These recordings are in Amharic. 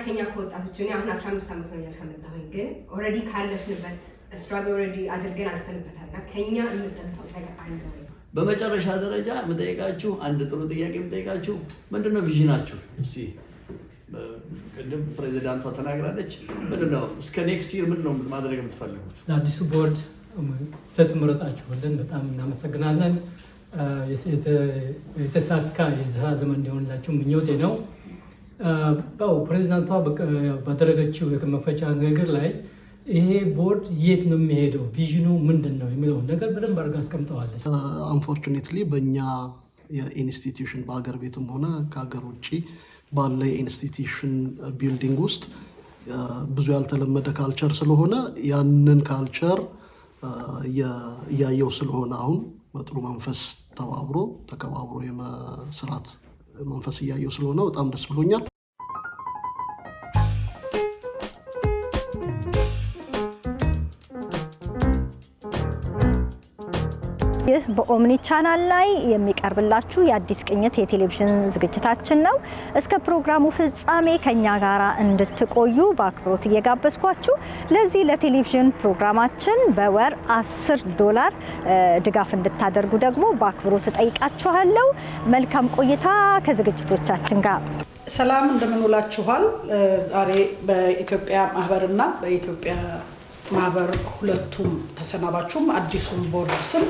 ከኛ ከወጣቶች እኔ አሁን 15 ዓመት ነው ያልከመጣሁኝ ግን ኦሬዲ ካለፍንበት ስትራግል ኦሬዲ አድርገን አልፈንበታልና ከኛ እንጠብቀው ነገር አለ ወይ? በመጨረሻ ደረጃ መጠየቃችሁ አንድ ጥሩ ጥያቄ መጠየቃችሁ ምንድነው ቪዥናችሁ? እስቲ ቅድም ፕሬዚዳንቷ ተናግራለች። ምንድነው እስከ ኔክስት ይር ምንድነው ማድረግ የምትፈልጉት? ለአዲሱ ቦርድ ስለተመረጣችሁልን በጣም እናመሰግናለን። የተሳካ የስራ ዘመን እንዲሆንላችሁ ምኞቴ ነው። ፕሬዚዳንቷ ባደረገችው የመክፈቻ ንግግር ላይ ይሄ ቦርድ የት ነው የሚሄደው ቪዥኑ ምንድነው የሚለውን ነገር በደንብ አድርጋ አስቀምጠዋለች። አንፎርቹኔትሊ በእኛ የኢንስቲትዩሽን በሀገር ቤትም ሆነ ከሀገር ውጭ ባለ የኢንስቲትዩሽን ቢልዲንግ ውስጥ ብዙ ያልተለመደ ካልቸር ስለሆነ ያንን ካልቸር እያየው ስለሆነ አሁን በጥሩ መንፈስ ተከባብሮ የመስራት መንፈስ እያየው ስለሆነ በጣም ደስ ብሎኛል። ይህ በኦምኒ ቻናል ላይ የሚቀርብላችሁ የአዲስ ቅኝት የቴሌቪዥን ዝግጅታችን ነው። እስከ ፕሮግራሙ ፍጻሜ ከኛ ጋር እንድትቆዩ በአክብሮት እየጋበዝኳችሁ ለዚህ ለቴሌቪዥን ፕሮግራማችን በወር $10 ድጋፍ እንድታደርጉ ደግሞ በአክብሮት እጠይቃችኋለሁ። መልካም ቆይታ ከዝግጅቶቻችን ጋር። ሰላም እንደምንውላችኋል። ዛሬ በኢትዮጵያ ማህበርና በኢትዮጵያ ማህበር ሁለቱም ተሰናባችሁም አዲሱን ቦርድ ስም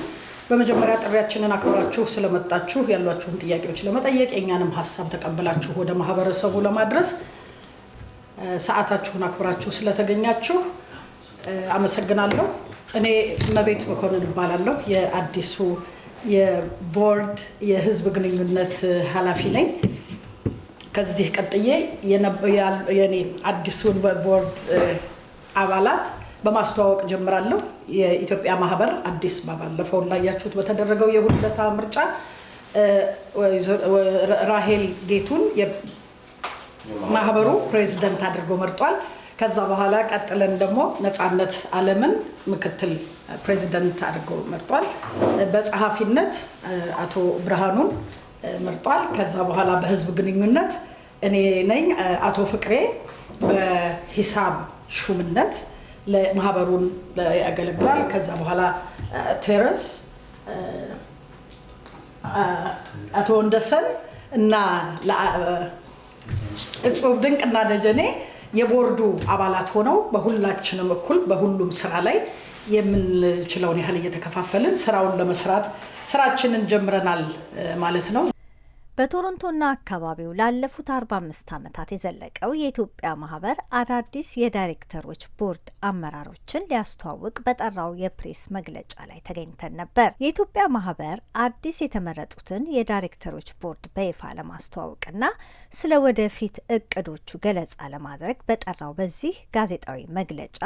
በመጀመሪያ ጥሪያችንን አክብራችሁ ስለመጣችሁ ያሏችሁን ጥያቄዎች ለመጠየቅ የኛንም ሐሳብ ተቀበላችሁ ወደ ማህበረሰቡ ለማድረስ ሰዓታችሁን አክብራችሁ ስለተገኛችሁ አመሰግናለሁ። እኔ መቤት መኮንን እባላለሁ። የአዲሱ የቦርድ የህዝብ ግንኙነት ኃላፊ ነኝ። ከዚህ ቀጥዬ የኔ አዲሱን ቦርድ አባላት በማስተዋወቅ ጀምራለሁ። የኢትዮጵያ ማህበር አዲስ ባለፈው ላያችሁት በተደረገው የሁለታ ምርጫ ራሄል ጌቱን የማህበሩ ፕሬዝዳንት አድርጎ መርጧል። ከዛ በኋላ ቀጥለን ደግሞ ነፃነት ዓለምን ምክትል ፕሬዝዳንት አድርጎ መርጧል። በጸሐፊነት አቶ ብርሃኑን መርጧል። ከዛ በኋላ በህዝብ ግንኙነት እኔ ነኝ። አቶ ፍቅሬ በሂሳብ ሹምነት ለማህበሩን ያገለግላል። ከዛ በኋላ ቴረስ አቶ ወንደሰን እና እጹብ ድንቅና ደጀኔ የቦርዱ አባላት ሆነው በሁላችንም እኩል በሁሉም ስራ ላይ የምንችለውን ያህል እየተከፋፈልን ስራውን ለመስራት ስራችንን ጀምረናል ማለት ነው። በቶሮንቶና አካባቢው ላለፉት 45 ዓመታት የዘለቀው የኢትዮጵያ ማህበር አዳዲስ የዳይሬክተሮች ቦርድ አመራሮችን ሊያስተዋውቅ በጠራው የፕሬስ መግለጫ ላይ ተገኝተን ነበር። የኢትዮጵያ ማህበር አዲስ የተመረጡትን የዳይሬክተሮች ቦርድ በይፋ ለማስተዋወቅና ስለ ወደፊት እቅዶቹ ገለጻ ለማድረግ በጠራው በዚህ ጋዜጣዊ መግለጫ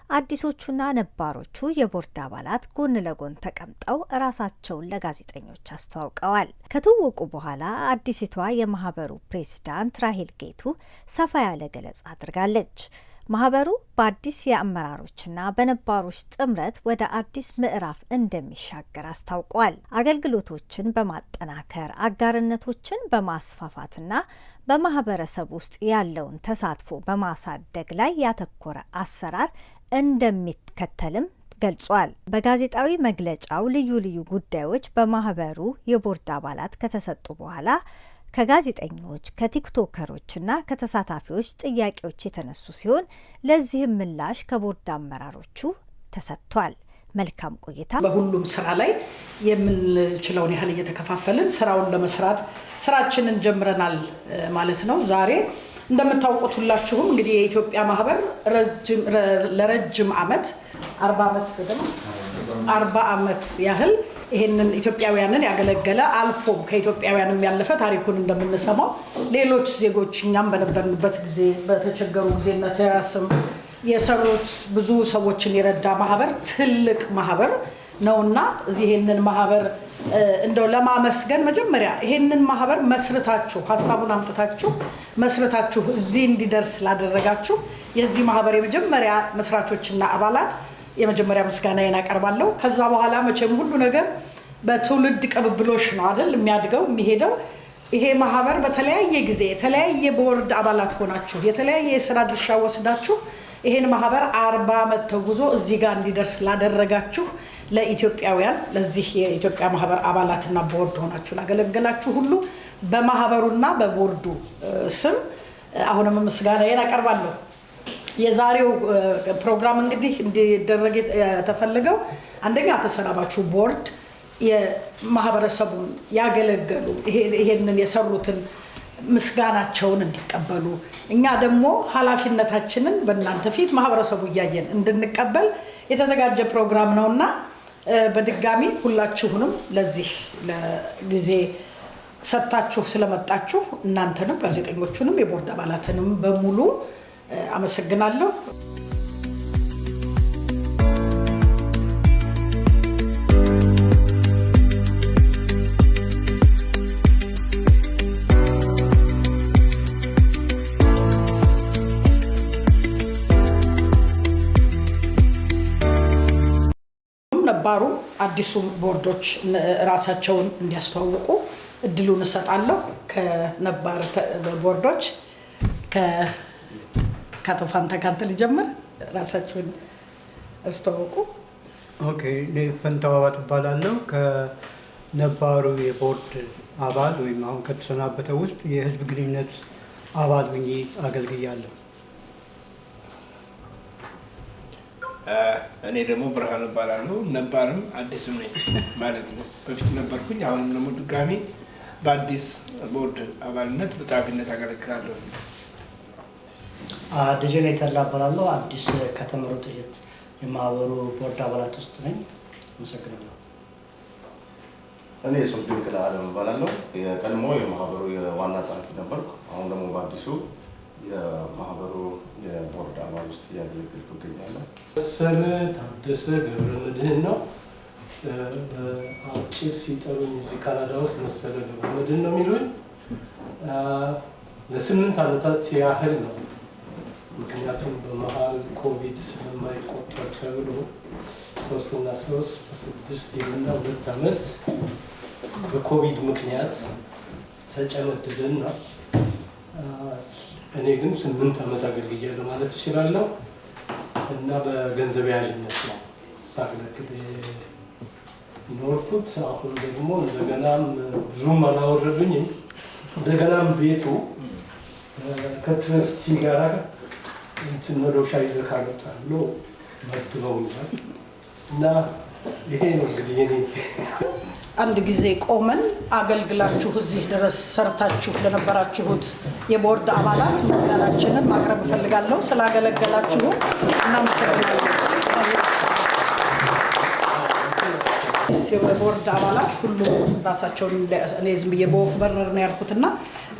አዲሶቹና ነባሮቹ የቦርድ አባላት ጎን ለጎን ተቀምጠው ራሳቸውን ለጋዜጠኞች አስተዋውቀዋል። ከተዋወቁ በኋላ አዲሲቷ የማህበሩ ፕሬዝዳንት ራሄል ጌቱ ሰፋ ያለ ገለጻ አድርጋለች። ማህበሩ በአዲስ የአመራሮችና በነባሮች ጥምረት ወደ አዲስ ምዕራፍ እንደሚሻገር አስታውቋል። አገልግሎቶችን በማጠናከር አጋርነቶችን በማስፋፋትና በማህበረሰብ ውስጥ ያለውን ተሳትፎ በማሳደግ ላይ ያተኮረ አሰራር እንደሚከተልም ገልጿል። በጋዜጣዊ መግለጫው ልዩ ልዩ ጉዳዮች በማህበሩ የቦርድ አባላት ከተሰጡ በኋላ ከጋዜጠኞች ከቲክቶከሮችና ከተሳታፊዎች ጥያቄዎች የተነሱ ሲሆን ለዚህም ምላሽ ከቦርድ አመራሮቹ ተሰጥቷል። መልካም ቆይታ። በሁሉም ስራ ላይ የምንችለውን ያህል እየተከፋፈልን ስራውን ለመስራት ስራችንን ጀምረናል ማለት ነው። ዛሬ እንደምታውቁት ሁላችሁም እንግዲህ የኢትዮጵያ ማህበር ለረጅም ዓመት 40 ዓመት ያህል ይሄንን ኢትዮጵያውያንን ያገለገለ አልፎም ከኢትዮጵያውያንም ያለፈ ታሪኩን እንደምንሰማው ሌሎች ዜጎች እኛም በነበርንበት ጊዜ በተቸገሩ ጊዜና ተያስም የሰሩት ብዙ ሰዎችን የረዳ ማህበር ትልቅ ማህበር ነውና ይሄንን ማህበር እንደው ለማመስገን መጀመሪያ ይሄንን ማህበር መስርታችሁ ሐሳቡን አምጥታችሁ መስርታችሁ እዚህ እንዲደርስ ላደረጋችሁ የዚህ ማህበር የመጀመሪያ መስራቾችና አባላት የመጀመሪያ ምስጋናዬን አቀርባለሁ። ከዛ በኋላ መቼም ሁሉ ነገር በትውልድ ቅብብሎሽ ነው አይደል የሚያድገው የሚሄደው። ይሄ ማህበር በተለያየ ጊዜ የተለያየ ቦርድ አባላት ሆናችሁ የተለያየ የስራ ድርሻ ወስዳችሁ ይሄን ማህበር 40 ዓመት ተጉዞ እዚህ ጋር እንዲደርስ ላደረጋችሁ ለኢትዮጵያውያን ለዚህ የኢትዮጵያ ማህበር አባላትና ቦርድ ሆናችሁ ላገለገላችሁ ሁሉ በማህበሩና በቦርዱ ስም አሁንም ምስጋናዬን አቀርባለሁ። የዛሬው ፕሮግራም እንግዲህ እንዲደረግ የተፈለገው አንደኛ ተሰናባችሁ ቦርድ የማህበረሰቡን ያገለገሉ ይሄንን የሰሩትን ምስጋናቸውን እንዲቀበሉ እኛ ደግሞ ኃላፊነታችንን በእናንተ ፊት ማህበረሰቡ እያየን እንድንቀበል የተዘጋጀ ፕሮግራም ነውና በድጋሚ ሁላችሁንም ለዚህ ለጊዜ ሰጣችሁ ስለመጣችሁ እናንተንም ጋዜጠኞቹንም የቦርድ አባላትንም በሙሉ አመሰግናለሁ። ነባሩ አዲሱ ቦርዶች ራሳቸውን እንዲያስተዋውቁ እድሉን እሰጣለሁ። ከነባር ቦርዶች ከአቶ ፋንታ ካንተ ልጀምር። ራሳቸውን አስተዋውቁ። ኦኬ፣ እኔ ፈንታው አባት እባላለሁ። ከነባሩ የቦርድ አባል ወይም አሁን ከተሰናበተ ውስጥ የህዝብ ግንኙነት አባል ሆኜ አገልግያለሁ። እኔ ደግሞ ብርሃኑ እባላለሁ። ነባርም አዲስም ነኝ ማለት ነው። በፊት ነበርኩኝ፣ አሁንም ደግሞ ድጋሚ በአዲስ ቦርድ አባልነት በጸሐፊነት አገለግላለሁ። ደጀኔ ተላ እባላለሁ። አዲስ ከተመረጡ የማህበሩ ቦርድ አባላት ውስጥ ነኝ። አመሰግናለሁ። እኔ ሶልቲን ክላ አለም እባላለሁ። የቀድሞ የማህበሩ የዋና ጸሐፊ ነበርኩ። አሁን ደግሞ በአዲሱ የማህበሩ የቦርድ አባል ውስጥ እያገለገልኩ እገኛለሁ። መሰለ ታደሰ ገብረ መድህን ነው። አጭር ሲጠሩኝ እዚህ ካናዳ ውስጥ መሰለ ገብረ መድህን ነው የሚሉኝ። ለ8 ዓመታት ያህል ነው። ምክንያቱም በመሀል ኮቪድ ስለማይቆጠር ተብሎ 3 እና 3 6 እና 2 ዓመት በኮቪድ ምክንያት ተጨመደደና እኔ ግን 8 ዓመት አገልግያለሁ ማለት እችላለሁ። እና በገንዘብ ያዥነት ነው ሳገለግል ኖርኩት። አሁን ደግሞ እንደገናም ብዙም አላወረዱኝም። እንደገናም ቤቱ ከትረስቲ ጋር እንትን መዶሻ ይዘህ ካልወጣህ ብሎ መድበውኛል። እና ይሄ ነው እንግዲህ የኔ አንድ ጊዜ ቆመን አገልግላችሁ እዚህ ድረስ ሰርታችሁ ለነበራችሁት የቦርድ አባላት ምስጋናችንን ማቅረብ እፈልጋለሁ። ስላገለገላችሁ እናመሰግናለን። የቦርድ አባላት ሁሉ ራሳቸውን እኔ ዝም ብዬ በወፍ በረር ነው ያልኩትና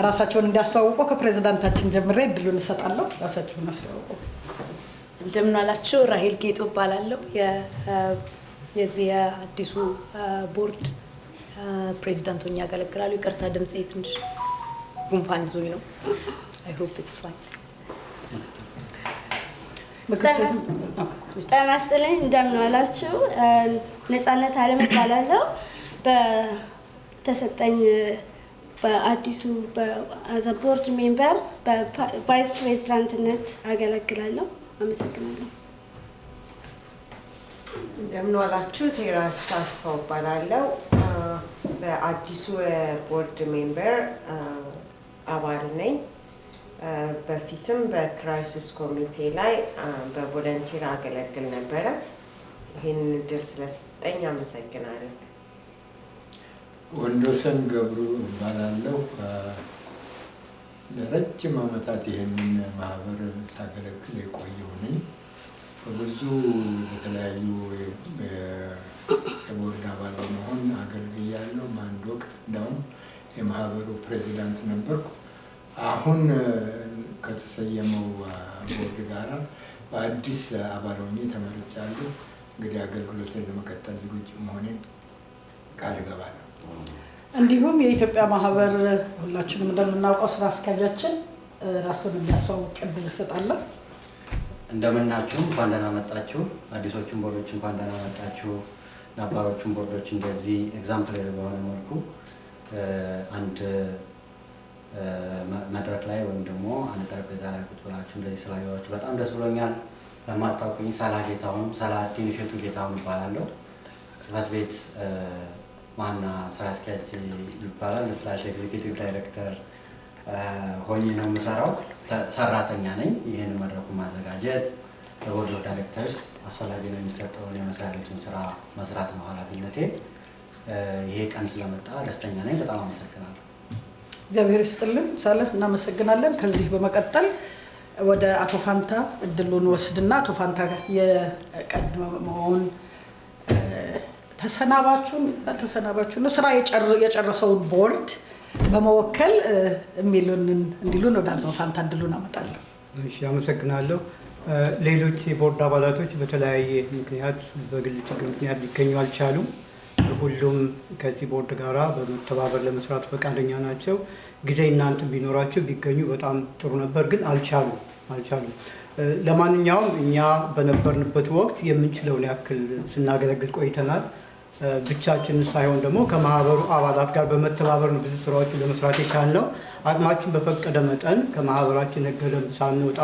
ራሳቸውን እንዲያስተዋውቁ ከፕሬዝዳንታችን ጀምሬ እድሉን እሰጣለሁ። ራሳቸውን አስተዋውቁ። እንደምን አላችሁ? ራሄል ጌጡ እባላለሁ። የዚህ የአዲሱ ቦርድ ፕሬዚዳንት ሆኜ አገለግላለሁ። ይቅርታ ድምጼ ትንሽ ጉንፋን ይዞኝ ነው። አይ ሆፕ ኢትስ ፋይን። ጤና ይስጥልኝ። እንደምን ዋላችሁ? ነፃነት አለም እባላለሁ። በተሰጠኝ በአዲሱ በአዘ ቦርድ ሜምበር በቫይስ ፕሬዚዳንትነት አገለግላለሁ። አመሰግናለሁ። እንደምን ዋላችሁ? ቴራስ አስፋው እባላለሁ። በአዲሱ ቦርድ ሜምበር አባል ነኝ። በፊትም በክራይሲስ ኮሚቴ ላይ በቮለንቲር አገለግል ነበረ። ይህን እድል ስለሰጠኝ አመሰግናለሁ። ወንዶሰን ገብሩ እባላለሁ። ለረጅም ዓመታት ይህንን ማህበር ሳገለግል የቆየሁ ነኝ። በብዙ በተለያዩ የቦርድ አባል በመሆን አገልግያለሁ። በአንድ ወቅት እንደውም የማህበሩ ፕሬዚዳንት ነበርኩ። አሁን ከተሰየመው ቦርድ ጋር በአዲስ አባል ሆኜ ተመርጫለሁ። እንግዲህ አገልግሎትን ለመቀጠል ዝግጁ መሆኔን ቃል እገባለሁ። እንዲሁም የኢትዮጵያ ማህበር ሁላችንም እንደምናውቀው ስራ አስኪያጃችን ራሱን የሚያስተዋውቅ እድል እሰጣለሁ። እንደምናችሁ፣ እንኳን ደህና መጣችሁ። አዲሶቹን ቦርዶች እንኳን ደህና መጣችሁ። ነባሮቹን ቦርዶች እንደዚህ ኤግዛምፕል በሆነ መልኩ አንድ መድረክ ላይ ወይም ደግሞ አንድ ጠረጴዛ ላይ ቁጭ ብላችሁ እንደዚህ ስላየኋችሁ በጣም ደስ ብሎኛል። ለማታውቁኝ ሳላዲን እሸቱ ጌታሁን እባላለሁ። ጽህፈት ቤት ዋና ስራ አስኪያጅ ይባላል ስላሽ ኤግዚኪዩቲቭ ዳይሬክተር ሆኜ ነው የምሰራው። ሰራተኛ ነኝ። ይህን መድረኩን ማዘጋጀት ለቦርድ ኦፍ ዳይሬክተርስ አስፈላጊ ነው የሚሰጠውን የመስሪያ ቤቱን ስራ መስራት ነው ኃላፊነቴ። ይሄ ቀን ስለመጣ ደስተኛ ነኝ። በጣም አመሰግናለሁ። እግዚአብሔር ይስጥልን ሳለ እናመሰግናለን። ከዚህ በመቀጠል ወደ አቶ ፋንታ እድሉን ወስድና አቶ ፋንታ የቀድሞውን ተሰናባችሁን ስራ የጨረሰውን ቦርድ በመወከል እንዲሉን ወደ አቶ ፋንታ እድሉን አመጣለሁ። እሺ፣ አመሰግናለሁ። ሌሎች የቦርድ አባላቶች በተለያየ ምክንያት በግል ችግር ምክንያት ሊገኙ አልቻሉም። ሁሉም ከዚህ ቦርድ ጋራ በመተባበር ለመስራት ፈቃደኛ ናቸው። ጊዜ እናንተ ቢኖራቸው ቢገኙ በጣም ጥሩ ነበር፣ ግን አልቻሉም። ለማንኛውም እኛ በነበርንበት ወቅት የምንችለውን ያክል ስናገለግል ቆይተናል። ብቻችንን ሳይሆን ደግሞ ከማህበሩ አባላት ጋር በመተባበር ነው ብዙ ስራዎችን ለመስራት የቻልነው። አቅማችን በፈቀደ መጠን ከማህበራችን ህገ ደንብ ሳንወጣ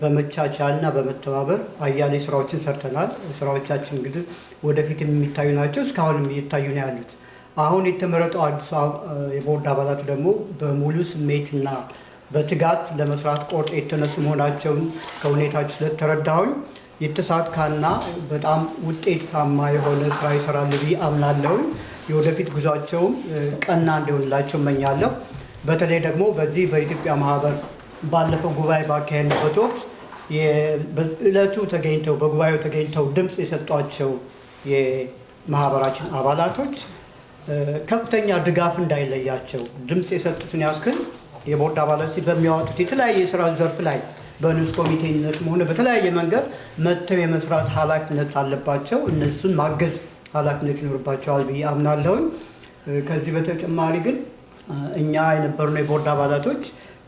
በመቻቻልና በመተባበር አያሌ ስራዎችን ሰርተናል። ስራዎቻችን እንግዲህ ወደፊት የሚታዩ ናቸው፣ እስካሁንም እየታዩ ነው ያሉት። አሁን የተመረጠው አዲስ የቦርድ አባላት ደግሞ በሙሉ ስሜትና በትጋት ለመስራት ቆርጦ የተነሱ መሆናቸውን ከሁኔታቸው ስለተረዳሁኝ የተሳካና በጣም ውጤታማ የሆነ ስራ ይሰራሉ ብዬ አምናለሁ። የወደፊት ጉዟቸውም ቀና እንዲሆንላቸው እመኛለሁ። በተለይ ደግሞ በዚህ በኢትዮጵያ ማህበር ባለፈው ጉባኤ ባካሄድንበት ወቅት በዕለቱ በጉባኤው ተገኝተው ድምፅ የሰጧቸው የማህበራችን አባላቶች ከፍተኛ ድጋፍ እንዳይለያቸው ድምፅ የሰጡትን ያክል የቦርድ አባላት በሚያወጡት የተለያየ የስራ ዘርፍ ላይ በንዑስ ኮሚቴነት ሆነ በተለያየ መንገድ መጥተው የመስራት ኃላፊነት አለባቸው። እነሱን ማገዝ ኃላፊነት ይኖርባቸዋል ብዬ አምናለሁኝ። ከዚህ በተጨማሪ ግን እኛ የነበርነው የቦርድ አባላቶች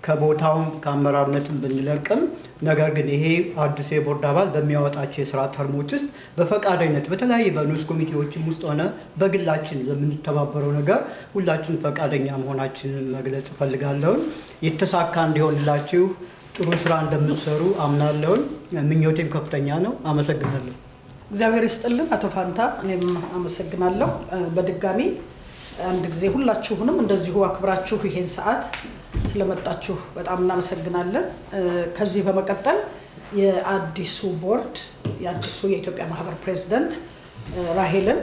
ከቦታውም ከአመራርነትም ብንለቅም ነገር ግን ይሄ አዲስ የቦርድ አባል በሚያወጣቸው የስራ ተርሞች ውስጥ በፈቃደኝነት በተለያየ በንዑስ ኮሚቴዎችም ውስጥ ሆነ በግላችን በምንተባበረው ነገር ሁላችን ፈቃደኛ መሆናችንን መግለጽ እፈልጋለሁ። የተሳካ እንዲሆንላችሁ ጥሩ ስራ እንደምትሰሩ አምናለሁ። ምኞቴም ከፍተኛ ነው። አመሰግናለሁ። እግዚአብሔር ይስጥልን አቶ ፋንታ። እኔም አመሰግናለሁ። በድጋሚ አንድ ጊዜ ሁላችሁንም እንደዚሁ አክብራችሁ ይሄን ሰዓት ስለመጣችሁ በጣም እናመሰግናለን። ከዚህ በመቀጠል የአዲሱ ቦርድ የአዲሱ የኢትዮጵያ ማህበር ፕሬዚደንት ራሄልን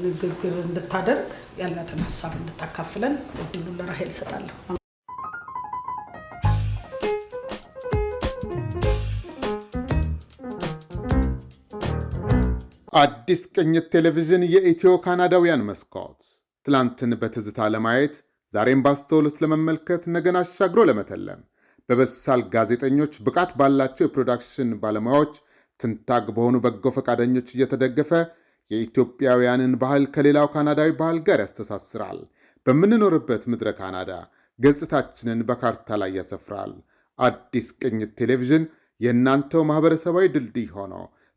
ንግግር እንድታደርግ ያላትን ሀሳብ እንድታካፍለን እድሉን ለራሄል እሰጣለሁ። አዲስ ቅኝት ቴሌቪዥን የኢትዮ ካናዳውያን መስኮት ትላንትን በትዝታ ለማየት ዛሬም ባስተውሎት ለመመልከት ነገን አሻግሮ ለመተለም በበሳል ጋዜጠኞች ብቃት ባላቸው የፕሮዳክሽን ባለሙያዎች ትንታግ በሆኑ በጎ ፈቃደኞች እየተደገፈ የኢትዮጵያውያንን ባህል ከሌላው ካናዳዊ ባህል ጋር ያስተሳስራል። በምንኖርበት ምድረ ካናዳ ገጽታችንን በካርታ ላይ ያሰፍራል። አዲስ ቅኝት ቴሌቪዥን የእናንተው ማህበረሰባዊ ድልድይ ሆኖ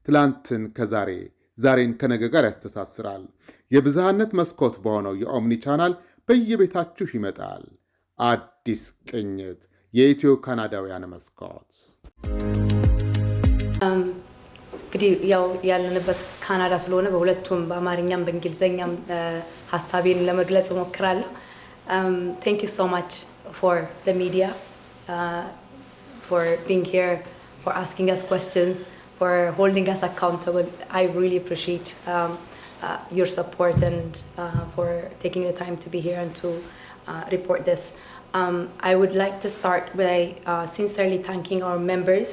ትላንትን ከዛሬ ዛሬን ከነገ ጋር ያስተሳስራል። የብዝሃነት መስኮት በሆነው የኦምኒ ቻናል በየቤታችሁ ይመጣል። አዲስ ቅኝት የኢትዮ ካናዳውያን መስኮት። እንግዲህ ያው ያለንበት ካናዳ ስለሆነ በሁለቱም በአማርኛም በእንግሊዝኛም ሀሳቤን ለመግለጽ እሞክራለሁ። Thank you so much for the media, for being here, for asking us questions, for holding us accountable. I really appreciate your support and for taking the time to be here and to report this. I would like to start by sincerely thanking our members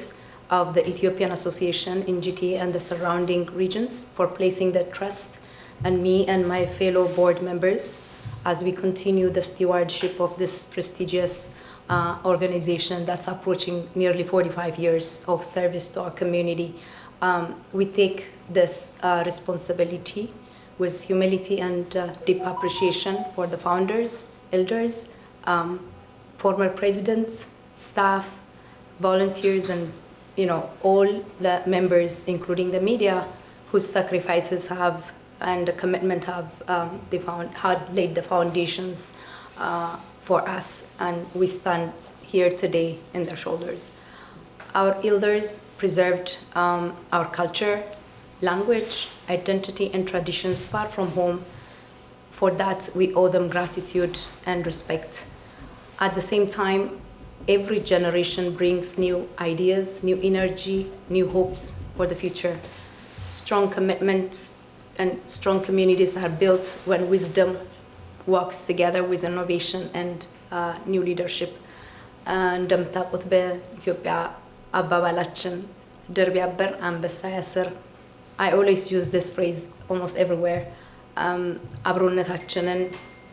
of the Ethiopian Association in GTA and the surrounding regions for placing their trust in me and my fellow board members as we continue the stewardship of this prestigious organization that's approaching nearly 45 years of service to our community. We take this responsibility with humility and deep appreciation for the founders, elders, former presidents, staff, volunteers, and all the members, including the media, whose sacrifices and commitment have laid the foundations for us, and we stand here today in their shoulders. Our elders preserved our culture, language, identity, and traditions far from home. For that, we owe them gratitude and respect. At the same time, every generation brings new ideas, new energy, new hopes for the future. Strong commitments and strong communities are built when wisdom works together with innovation and new leadership. እንደምታውቁት በኢትዮጵያ አባባላችን ድር ቢያብር አንበሳ ያስር. I always use this phrase almost everywhere. አብሮነታችንን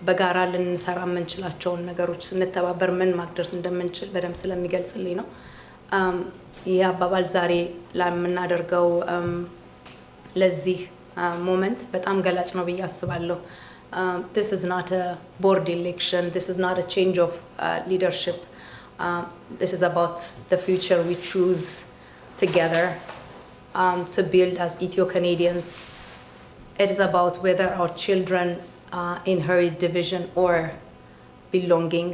በጋራ ልንሰራ የምንችላቸውን ነገሮች ስንተባበር ምን ማድረግ እንደምንችል በደንብ ስለሚገልጽልኝ ነው። ይህ አባባል ዛሬ ለምናደርገው ለዚህ ሞመንት በጣም ገላጭ ነው ብዬ አስባለሁ። This is not a board election. This is not a change of leadership. This is about the future we choose together to build as Ethio-Canadians. It is about whether our children inherit division or belonging.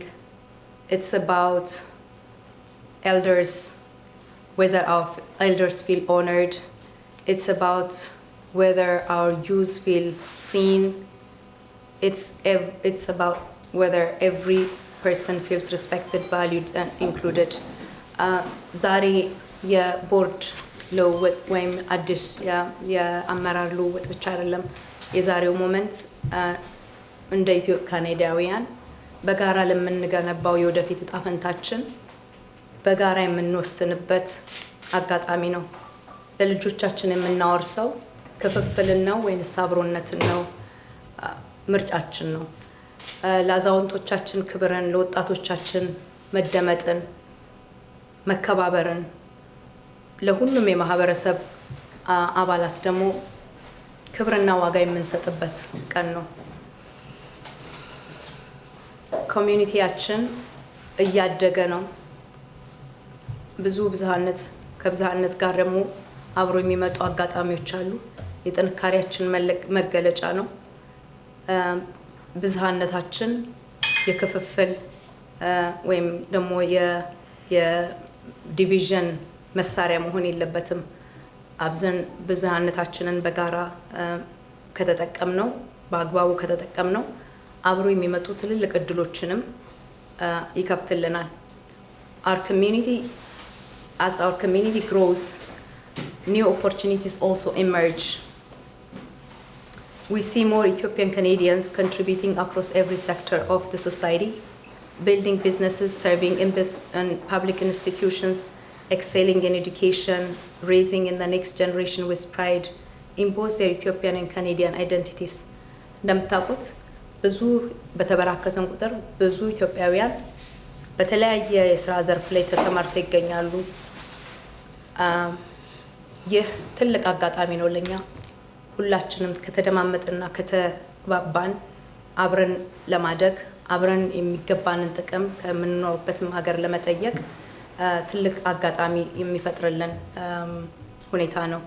It's about elders, whether our elders feel honored. It's about whether our youth feel seen. It's about whether every person feels respected, valued, and included. ዛሬ የቦርድ ልውውጥ ወይም አዲስ የአመራር ልውውጥ ብቻ አይደለም። የዛሬው ሞመንት እንደ ኢትዮ ካናዳውያን በጋራ ለምንገነባው የወደፊት ዕጣ ፈንታችን በጋራ የምንወስንበት አጋጣሚ ነው። ለልጆቻችን የምናወርሰው ክፍፍልን ነው ወይስ አብሮነትን ነው? ምርጫችን ነው። ለአዛውንቶቻችን ክብርን፣ ለወጣቶቻችን መደመጥን፣ መከባበርን፣ ለሁሉም የማህበረሰብ አባላት ደግሞ ክብርና ዋጋ የምንሰጥበት ቀን ነው። ኮሚዩኒቲያችን እያደገ ነው። ብዙ ብዝሃነት ከብዝሃነት ጋር ደግሞ አብሮ የሚመጡ አጋጣሚዎች አሉ። የጥንካሬያችን መገለጫ ነው። ብዝሃነታችን የክፍፍል ወይም ደግሞ የዲቪዥን መሳሪያ መሆን የለበትም። አብዘን ብዝሃነታችንን በጋራ ከተጠቀምነው በአግባቡ ከተጠቀምነው አብሮ የሚመጡ ትልልቅ እድሎችንም ይከፍትልናል። As our community grows, new opportunities also emerge. We see more Ethiopian Canadians contributing across every sector of the society, building businesses, serving in public institutions, excelling in education, raising in the next generation with pride in both their Ethiopian and Canadian identities. እንደምታውቁት ብዙ በተበራከተን ቁጥር ብዙ ኢትዮጵያውያን በተለያየ የስራ ዘርፍ ላይ ተሰማርተው ይገኛሉ። ይህ ትልቅ አጋጣሚ ነው ለኛ። ሁላችንም ከተደማመጥና ከተባባን አብረን ለማደግ አብረን የሚገባንን ጥቅም ከምንኖርበትም ሀገር ለመጠየቅ ትልቅ አጋጣሚ የሚፈጥርልን ሁኔታ ነው።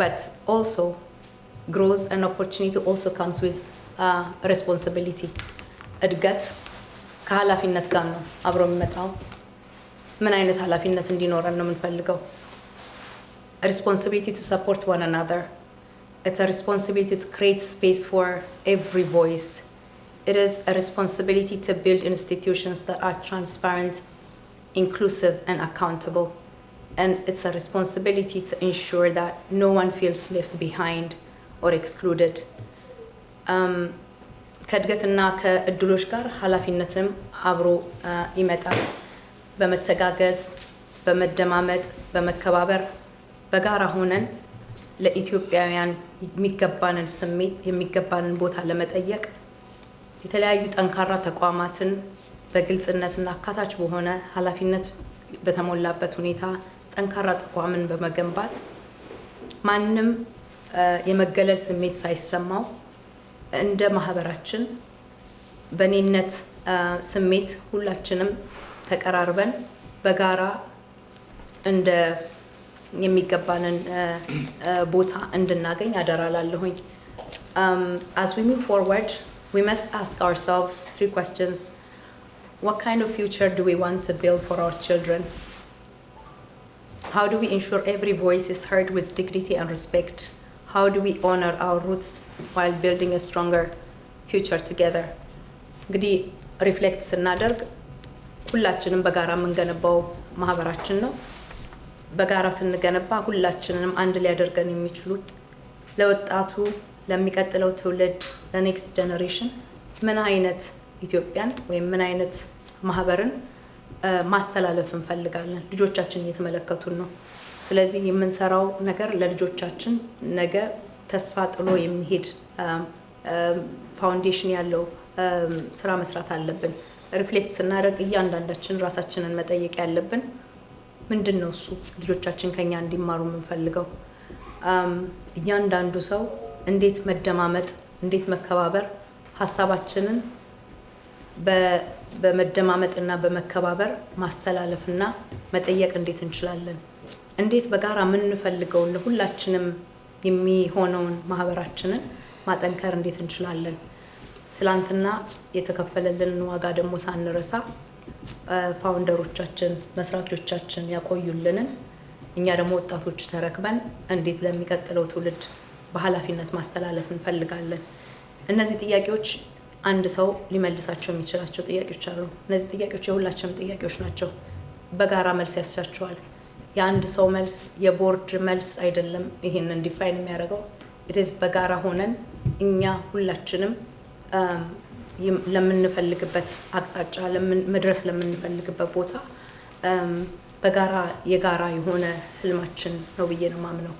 But also growth and opportunity also comes with responsibility. እድገት ከኃላፊነት ጋር ነው አብሮ የሚመጣው። ምን አይነት ኃላፊነት እንዲኖረን ነው የምንፈልገው? A responsibility to support one another. It's a responsibility to create space for every voice. It is a responsibility to build institutions that are transparent, inclusive, and accountable. And it's a responsibility to ensure that no one feels left behind or excluded. ከእድገትና ከእድሎች ጋር ኃላፊነትም አብሮ ይመጣል። በመተጋገዝ፣ በመደማመጥ፣ በመከባበር በጋራ ሆነን ለኢትዮጵያውያን የሚገባንን ስሜት የሚገባንን ቦታ ለመጠየቅ የተለያዩ ጠንካራ ተቋማትን በግልጽነትና አካታች በሆነ ኃላፊነት በተሞላበት ሁኔታ ጠንካራ ተቋምን በመገንባት ማንንም የመገለል ስሜት ሳይሰማው እንደ ማህበራችን በኔነት ስሜት ሁላችንም ተቀራርበን በጋራ እንደ የሚገባንን ቦታ እንድናገኝ አደራላለሁኝ። As we move forward, we must ask ourselves 3 questions. What kind of future do we want to build for our children? How do we ensure every voice is heard with dignity and respect? How do we honor our roots while building a stronger future together? እንግዲህ ሪፍሌክት ስናደርግ ሁላችንም በጋራ የምንገነባው ማህበራችን ነው። በጋራ ስንገነባ ሁላችንንም አንድ ሊያደርገን የሚችሉት ለወጣቱ ለሚቀጥለው ትውልድ ለኔክስት ጀነሬሽን ምን አይነት ኢትዮጵያን ወይም ምን አይነት ማህበርን ማስተላለፍ እንፈልጋለን። ልጆቻችን እየተመለከቱን ነው። ስለዚህ የምንሰራው ነገር ለልጆቻችን ነገ ተስፋ ጥሎ የሚሄድ ፋውንዴሽን ያለው ስራ መስራት አለብን። ሪፍሌክት ስናደርግ እያንዳንዳችን ራሳችንን መጠየቅ ያለብን ምንድነው እሱ ልጆቻችን ከኛ እንዲማሩ የምንፈልገው? እያንዳንዱ ሰው እንዴት መደማመጥ እንዴት መከባበር ሐሳባችንን በመደማመጥና በመከባበር ማስተላለፍና መጠየቅ እንዴት እንችላለን? እንዴት በጋራ የምንፈልገው ለሁላችንም የሚሆነውን ማህበራችንን ማጠንከር እንዴት እንችላለን? ትላንትና የተከፈለልን ዋጋ ደግሞ ሳንረሳ ፋውንደሮቻችን መስራቾቻችን ያቆዩልንን እኛ ደግሞ ወጣቶች ተረክበን እንዴት ለሚቀጥለው ትውልድ በኃላፊነት ማስተላለፍ እንፈልጋለን። እነዚህ ጥያቄዎች አንድ ሰው ሊመልሳቸው የሚችላቸው ጥያቄዎች አሉ። እነዚህ ጥያቄዎች የሁላችንም ጥያቄዎች ናቸው። በጋራ መልስ ያስቻቸዋል። የአንድ ሰው መልስ የቦርድ መልስ አይደለም ይሄንን ዲፋይን የሚያደርገው። ኢትስ በጋራ ሆነን እኛ ሁላችንም ለምንፈልግበት አቅጣጫ መድረስ ለምንፈልግበት ቦታ በጋራ የጋራ የሆነ ህልማችን ነው ብዬ ነው ማምነው።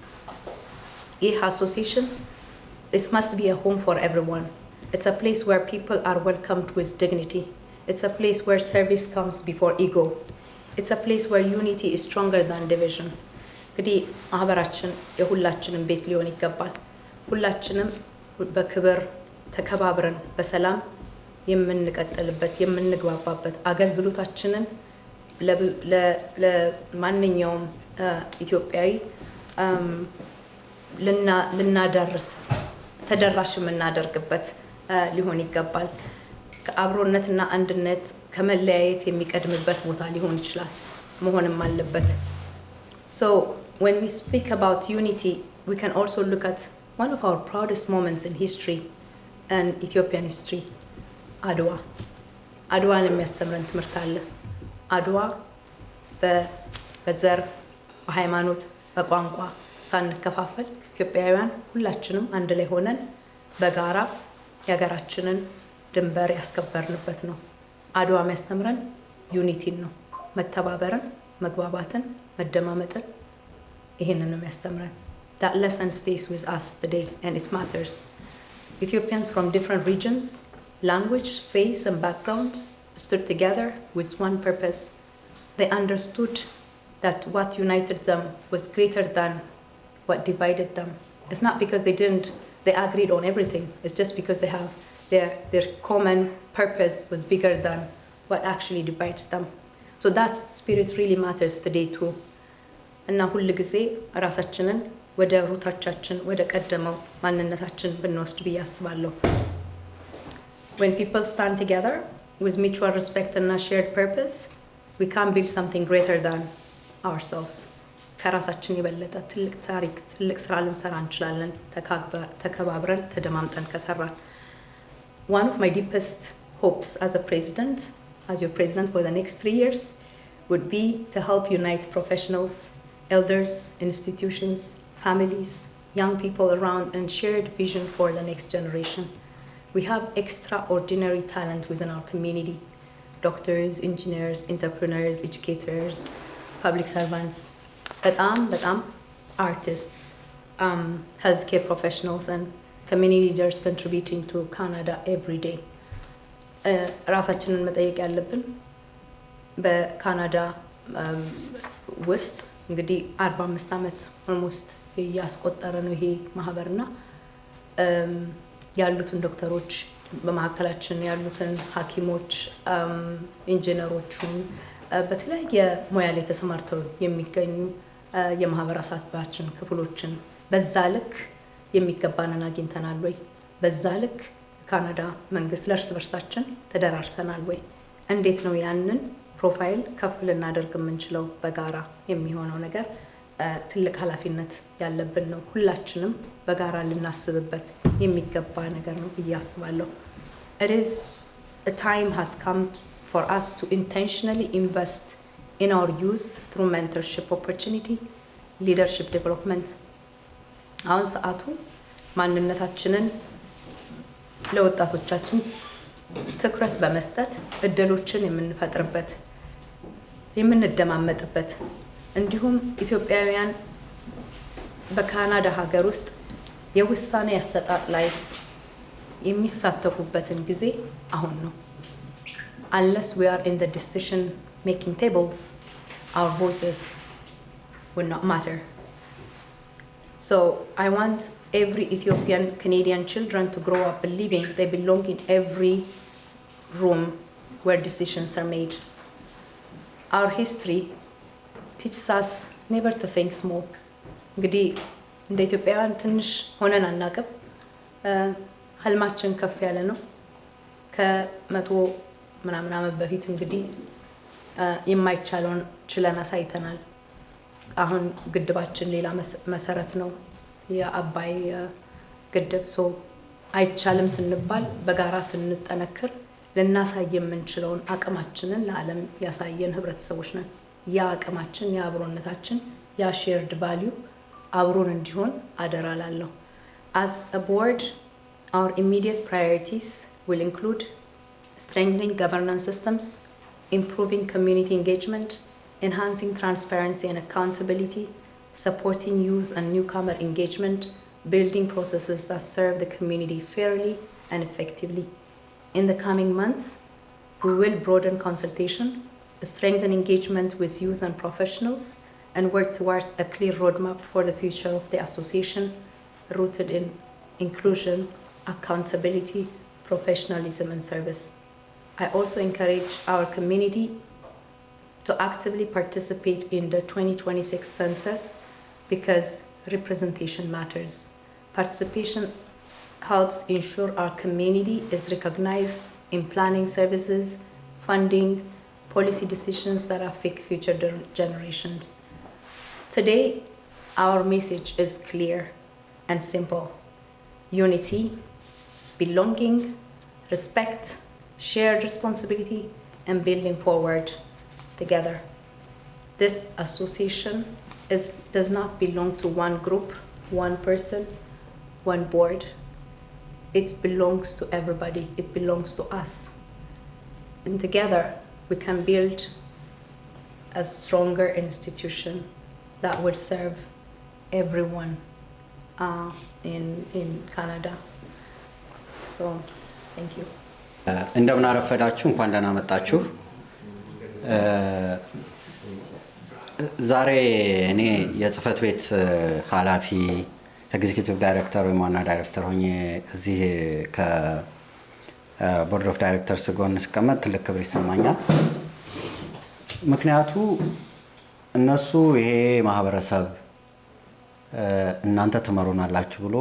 ይህ አሶሲዬሽን this must be a home for everyone. It's a place where people are welcomed with dignity. It's a place where service comes before ego. It's a place where unity is stronger than division. እንግዲህ ማህበራችን የሁላችንም ቤት ሊሆን ይገባል። ሁላችንም በክብር ተከባብረን በሰላም የምንቀጥልበት የምንግባባበት አገልግሎታችንን ለማንኛውም ኢትዮጵያዊ ልናዳርስ ተደራሽ የምናደርግበት ሊሆን ይገባል። ከአብሮነትና አንድነት ከመለያየት የሚቀድምበት ቦታ ሊሆን ይችላል መሆንም አለበት። So when we speak about unity, we can also look at one of our proudest moments in history and Ethiopian history, Adwa. አድዋን የሚያስተምረን ትምህርት አለ። አድዋ በዘር በሃይማኖት በቋንቋ ሳንከፋፈል ኢትዮጵያውያን ሁላችንም አንድ ላይ ሆነን በጋራ የሀገራችንን ድንበር ያስከበርንበት ነው። አድዋ የሚያስተምረን ዩኒቲን ነው፣ መተባበርን፣ መግባባትን፣ መደማመጥን ይሄንን ነው የሚያስተምረን። That lesson stays with us today and it matters. Ethiopians from different regions, language, faith and backgrounds stood together with one purpose. They understood that what united them was greater than what divided them. It's not because they agreed on everything. It's just because they have their common purpose was bigger than what actually divides them. So that spirit really matters today too. እና ሁሉ ጊዜ ራሳችንን ወደ ሩታችን ወደ ቀደመው ማንነታችን ብንወስድ ብዬ አስባለሁ። When people stand together with mutual respect and a shared purpose, we can build something greater than ourselves. ከራሳችን የበለጠ ትልቅ ታሪክ ትልቅ ስራ ልንሰራ እንችላለን ተከባብረን ተደማምጠን ከሰራን። One of my deepest hopes as your president for the next 3 years would be to help unite professionals, elders, institutions, families, young people around and shared vision for the next generation. We have extraordinary talent within our community. Doctors, engineers, entrepreneurs, educators, public servants, but artists, healthcare professionals and community leaders contributing to Canada every day. ራሳችንን መጠየቅ ያለብን በካናዳ ውስጥ እንግዲህ 45 ዓመት ኦልሞስት ያስቆጠረ ነው ይሄ ማህበርና ያሉትን ዶክተሮች በማከላችን ያሉትን ሐኪሞች ኢንጂነሮችን በተለያየ ሙያ ላይ ተሰማርተው የሚገኙ የማህበረሰባችን ክፍሎችን በዛ ልክ የሚገባንን አግኝተናል ወይ? በዛ ልክ ካናዳ መንግስት ለእርስ በርሳችን ተደራርሰናል ወይ? እንዴት ነው ያንን ፕሮፋይል ከፍ ልናደርግ የምንችለው? በጋራ የሚሆነው ነገር ትልቅ ኃላፊነት ያለብን ነው። ሁላችንም በጋራ ልናስብበት የሚገባ ነገር ነው ብዬ አስባለሁ። It is a time has come for us to intentionally invest in our youth through mentorship opportunity, leadership development. አሁን ሰዓቱ ማንነታችንን ለወጣቶቻችን ትኩረት በመስጠት እድሎችን የምንፈጥርበት የምንደማመጥበት እንዲሁም ኢትዮጵያውያን በካናዳ ሀገር ውስጥ የውሳኔ አሰጣጥ ላይ የሚሳተፉበትን ጊዜ አሁን ነው። Unless we are in the decision making tables, our voices will not matter. So I want every Ethiopian Canadian children to grow up believing they belong in every room where decisions are made. Our history teaches us never to think small. እንግዲህ እንደ ኢትዮጵያውያን ትንሽ ሆነን አናውቅም። ህልማችን ከፍ ያለ ነው። ከመቶ ምናምን ዓመት በፊት እንግዲህ የማይቻለውን ችለን አሳይተናል። አሁን ግድባችን ሌላ መሰረት ነው፣ የአባይ ግድብ። ሶ አይቻልም ስንባል በጋራ ስንጠነክር ልናሳይ የምንችለውን አቅማችንን ለዓለም ያሳየን ህብረተሰቦች ነን። ያ አቅማችን፣ ያ አብሮነታችን፣ ያ ሼርድ ቫልዩ አብሮን እንዲሆን አደራ ላለሁ። As a board, our immediate priorities will include strengthening governance systems, improving community engagement, enhancing transparency and accountability, supporting youth and newcomer engagement, building processes that serve the community fairly and effectively. In the coming months, we will broaden consultation, strengthen engagement with youth and professionals, and work towards a clear roadmap for the future of the association, rooted in inclusion, accountability, professionalism, and service. I also encourage our community to actively participate in the 2026 census because representation matters. Participation helps ensure our community is recognized in planning services, funding, policy decisions that affect future generations. Today, our message is clear and simple. Unity, belonging, respect, shared responsibility, and building forward together. This association does not belong to one group, one person, one board. It belongs to everybody. It belongs to us. And together, we can build a stronger institution that will serve everyone in Canada. So, thank you. እንደምን አረፈዳችሁ፣ እንኳን ደህና መጣችሁ። ዛሬ እኔ የጽህፈት ቤት ኃላፊ ኤግዚኪዩቲቭ ዳይሬክተር ወይም ዋና ዳይሬክተር ሆኜ እዚህ ከቦርድ ኦፍ ዳይሬክተርስ ጎን ስቀመጥ ትልቅ ክብር ይሰማኛል። ምክንያቱ እነሱ ይሄ ማህበረሰብ እናንተ ትመሩናላችሁ ብሎ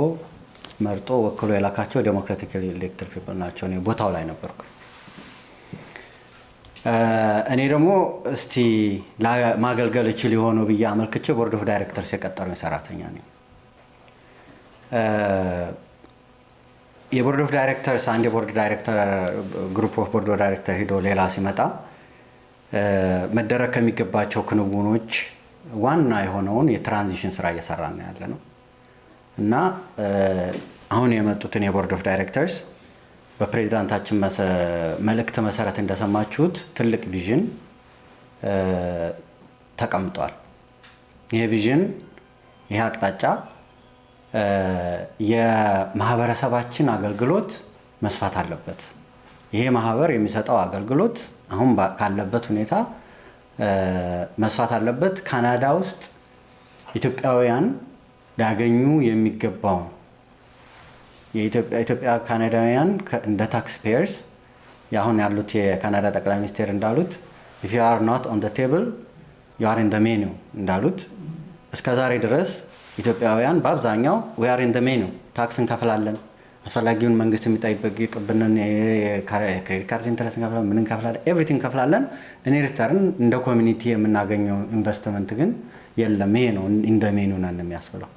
መርጦ ወክሎ የላካቸው ዴሞክራቲካሊ ኤሌክትድ ፒፕል ናቸው። እኔ ቦታው ላይ ነበርኩ። እኔ ደግሞ እስቲ ማገልገል እችል የሆነው ብዬ አመልክቼ ቦርድ ኦፍ ዳይሬክተርስ የቀጠሩኝ ሰራተኛ ነኝ። የቦርድ ኦፍ ዳይሬክተርስ አንድ የቦርድ ዳይሬክተር ግሩፕ ኦፍ ቦርድ ኦፍ ዳይሬክተር ሄዶ ሌላ ሲመጣ መደረግ ከሚገባቸው ክንውኖች ዋና የሆነውን የትራንዚሽን ስራ እየሰራ ነው ያለ ነው እና አሁን የመጡትን የቦርድ ኦፍ ዳይሬክተርስ በፕሬዝዳንታችን መልእክት መሰረት እንደሰማችሁት ትልቅ ቪዥን ተቀምጧል። ይሄ ቪዥን ይሄ አቅጣጫ የማህበረሰባችን አገልግሎት መስፋት አለበት። ይሄ ማህበር የሚሰጠው አገልግሎት አሁን ካለበት ሁኔታ መስፋት አለበት። ካናዳ ውስጥ ኢትዮጵያውያን ሊያገኙ የሚገባው የኢትዮጵያ ካናዳውያን እንደ ታክስ ፔየርስ ያሁን ያሉት የካናዳ ጠቅላይ ሚኒስቴር እንዳሉት if you are not on the table you are in the menu እንዳሉት እስከዛሬ ድረስ ኢትዮጵያውያን በአብዛኛው we are in the menu ታክስ እንከፍላለን፣ አስፈላጊውን መንግስት የሚጠይቅብንን የክሬዲት ካርድ ኢንተረስት እንከፍላለን፣ ምን እንከፍላለን፣ ኤቭሪቲንግ እንከፍላለን። እኔ ሪተርን እንደ ኮሚኒቲ የምናገኘው ኢንቨስትመንት ግን የለም። ይሄ ነው እንደ ሜኑ ነን የሚያስብለው።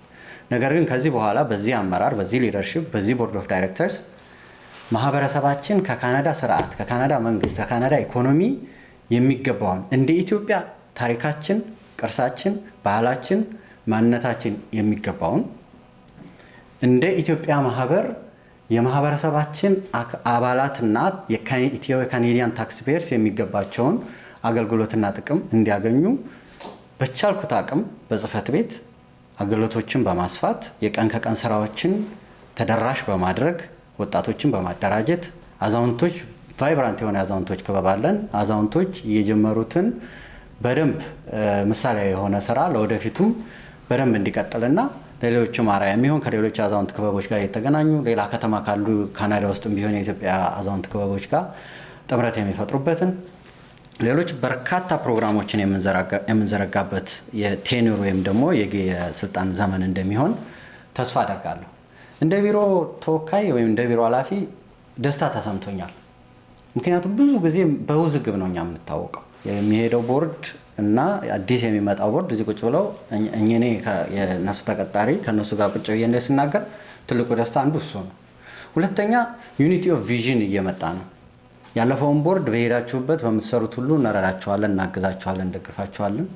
ነገር ግን ከዚህ በኋላ በዚህ አመራር፣ በዚህ ሊደርሺፕ፣ በዚህ ቦርድ ኦፍ ዳይሬክተርስ ማህበረሰባችን ከካናዳ ስርዓት፣ ከካናዳ መንግስት፣ ከካናዳ ኢኮኖሚ የሚገባውን እንደ ኢትዮጵያ ታሪካችን፣ ቅርሳችን፣ ባህላችን፣ ማንነታችን የሚገባውን እንደ ኢትዮጵያ ማህበር የማህበረሰባችን አባላትና የኢትዮ ካናዲያን ታክስ ፔየርስ የሚገባቸውን አገልግሎትና ጥቅም እንዲያገኙ በቻልኩት አቅም በጽህፈት ቤት አገልግሎቶችን በማስፋት የቀን ከቀን ስራዎችን ተደራሽ በማድረግ ወጣቶችን በማደራጀት አዛውንቶች ቫይብራንት የሆነ አዛውንቶች ክበብ አለን። አዛውንቶች የጀመሩትን በደንብ ምሳሌያዊ የሆነ ስራ ለወደፊቱም በደንብ እንዲቀጥልና ለሌሎችም አርአያ የሚሆን ከሌሎች አዛውንት ክበቦች ጋር የተገናኙ ሌላ ከተማ ካሉ ካናዳ ውስጥም ቢሆን የኢትዮጵያ አዛውንት ክበቦች ጋር ጥምረት የሚፈጥሩበትን ሌሎች በርካታ ፕሮግራሞችን የምንዘረጋበት የቴኑር ወይም ደግሞ የስልጣን ዘመን እንደሚሆን ተስፋ አደርጋለሁ። እንደ ቢሮ ተወካይ ወይም እንደ ቢሮ ኃላፊ ደስታ ተሰምቶኛል። ምክንያቱም ብዙ ጊዜ በውዝግብ ነው እኛ የምንታወቀው። የሚሄደው ቦርድ እና አዲስ የሚመጣው ቦርድ እዚህ ቁጭ ብለው እኔ የነሱ ተቀጣሪ ከነሱ ጋር ቁጭ ብዬ እንደስናገር ትልቁ ደስታ አንዱ እሱ ነው። ሁለተኛ ዩኒቲ ኦፍ ቪዥን እየመጣ ነው። ያለፈውን ቦርድ በሄዳችሁበት በምትሰሩት ሁሉ እንረዳችኋለን፣ እናግዛችኋለን፣ እንደግፋችኋለን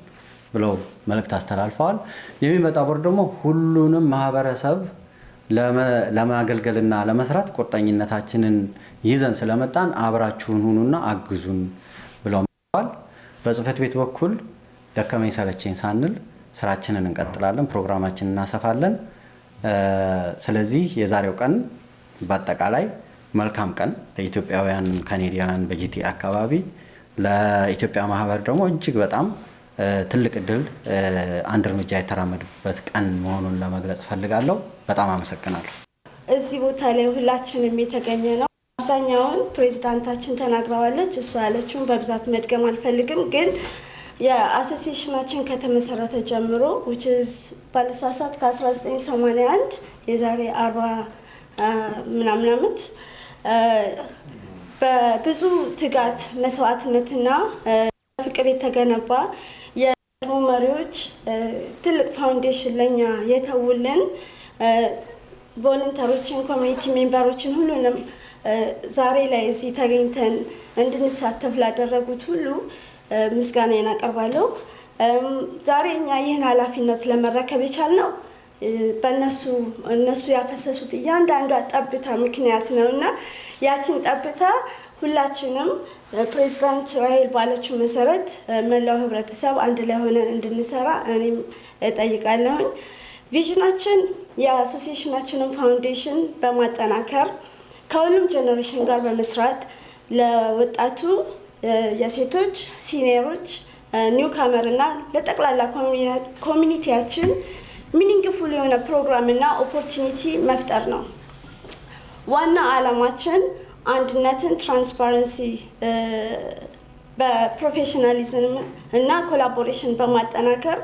ብለው መልእክት አስተላልፈዋል። የሚመጣ ቦርድ ደግሞ ሁሉንም ማህበረሰብ ለማገልገልና ለመስራት ቁርጠኝነታችንን ይዘን ስለመጣን አብራችሁን ሁኑና አግዙን ብለው መጥተዋል። በጽህፈት ቤት በኩል ደከመኝ ሰለቸኝ ሳንል ስራችንን እንቀጥላለን፣ ፕሮግራማችንን እናሰፋለን። ስለዚህ የዛሬው ቀን በአጠቃላይ መልካም ቀን ለኢትዮጵያውያን ካናዲያን በጂቲ አካባቢ፣ ለኢትዮጵያ ማህበር ደግሞ እጅግ በጣም ትልቅ እድል አንድ እርምጃ የተራመዱበት ቀን መሆኑን ለመግለጽ ፈልጋለሁ። በጣም አመሰግናለሁ። እዚህ ቦታ ላይ ሁላችንም የተገኘ ነው። አብዛኛውን ፕሬዚዳንታችን ተናግረዋለች። እሷ ያለችውን በብዛት መድገም አልፈልግም፣ ግን የአሶሲዬሽናችን ከተመሰረተ ጀምሮ ባለሳሳት ከ1981 የዛሬ 40 ምናምን ዓመት በብዙ ትጋት መስዋዕትነትና ፍቅር የተገነባ የቀድሞ መሪዎች ትልቅ ፋውንዴሽን ለኛ የተውልን ቮለንተሮችን፣ ኮሚኒቲ ሜምበሮችን ሁሉንም ዛሬ ላይ እዚህ ተገኝተን እንድንሳተፍ ላደረጉት ሁሉ ምስጋናዬን አቀርባለሁ። ዛሬ እኛ ይህን ኃላፊነት ለመረከብ የቻልነው እነሱ ያፈሰሱት እያንዳንዷ ጠብታ ምክንያት ነው እና ያችን ጠብታ ሁላችንም ፕሬዚዳንት ራሄል ባለችው መሰረት መላው ህብረተሰብ አንድ ላይ ሆነን እንድንሰራ እኔም እጠይቃለሁኝ። ቪዥናችን የአሶሲዬሽናችንን ፋውንዴሽን በማጠናከር ከሁሉም ጀኔሬሽን ጋር በመስራት ለወጣቱ የሴቶች ሲኒየሮች፣ ኒው ካመር እና ለጠቅላላ ኮሚኒቲያችን ሚኒንግፉል የሆነ ፕሮግራም እና ኦፖርቹኒቲ መፍጠር ነው። ዋና ዓላማችን አንድነትን፣ ትራንስፓረንሲ፣ በፕሮፌሽናሊዝም እና ኮላቦሬሽን በማጠናከር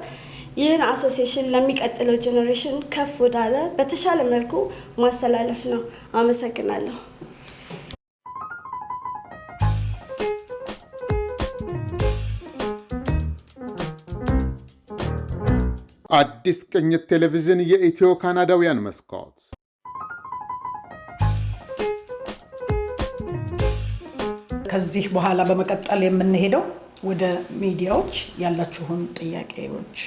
ይህን አሶሲዬሽን ለሚቀጥለው ጄኔሬሽን ከፍ ወዳለ በተሻለ መልኩ ማስተላለፍ ነው። አመሰግናለሁ። አዲስ ቅኝት ቴሌቪዥን የኢትዮ ካናዳውያን መስኮት ከዚህ በኋላ በመቀጠል የምንሄደው ወደ ሚዲያዎች ያላችሁን ጥያቄዎች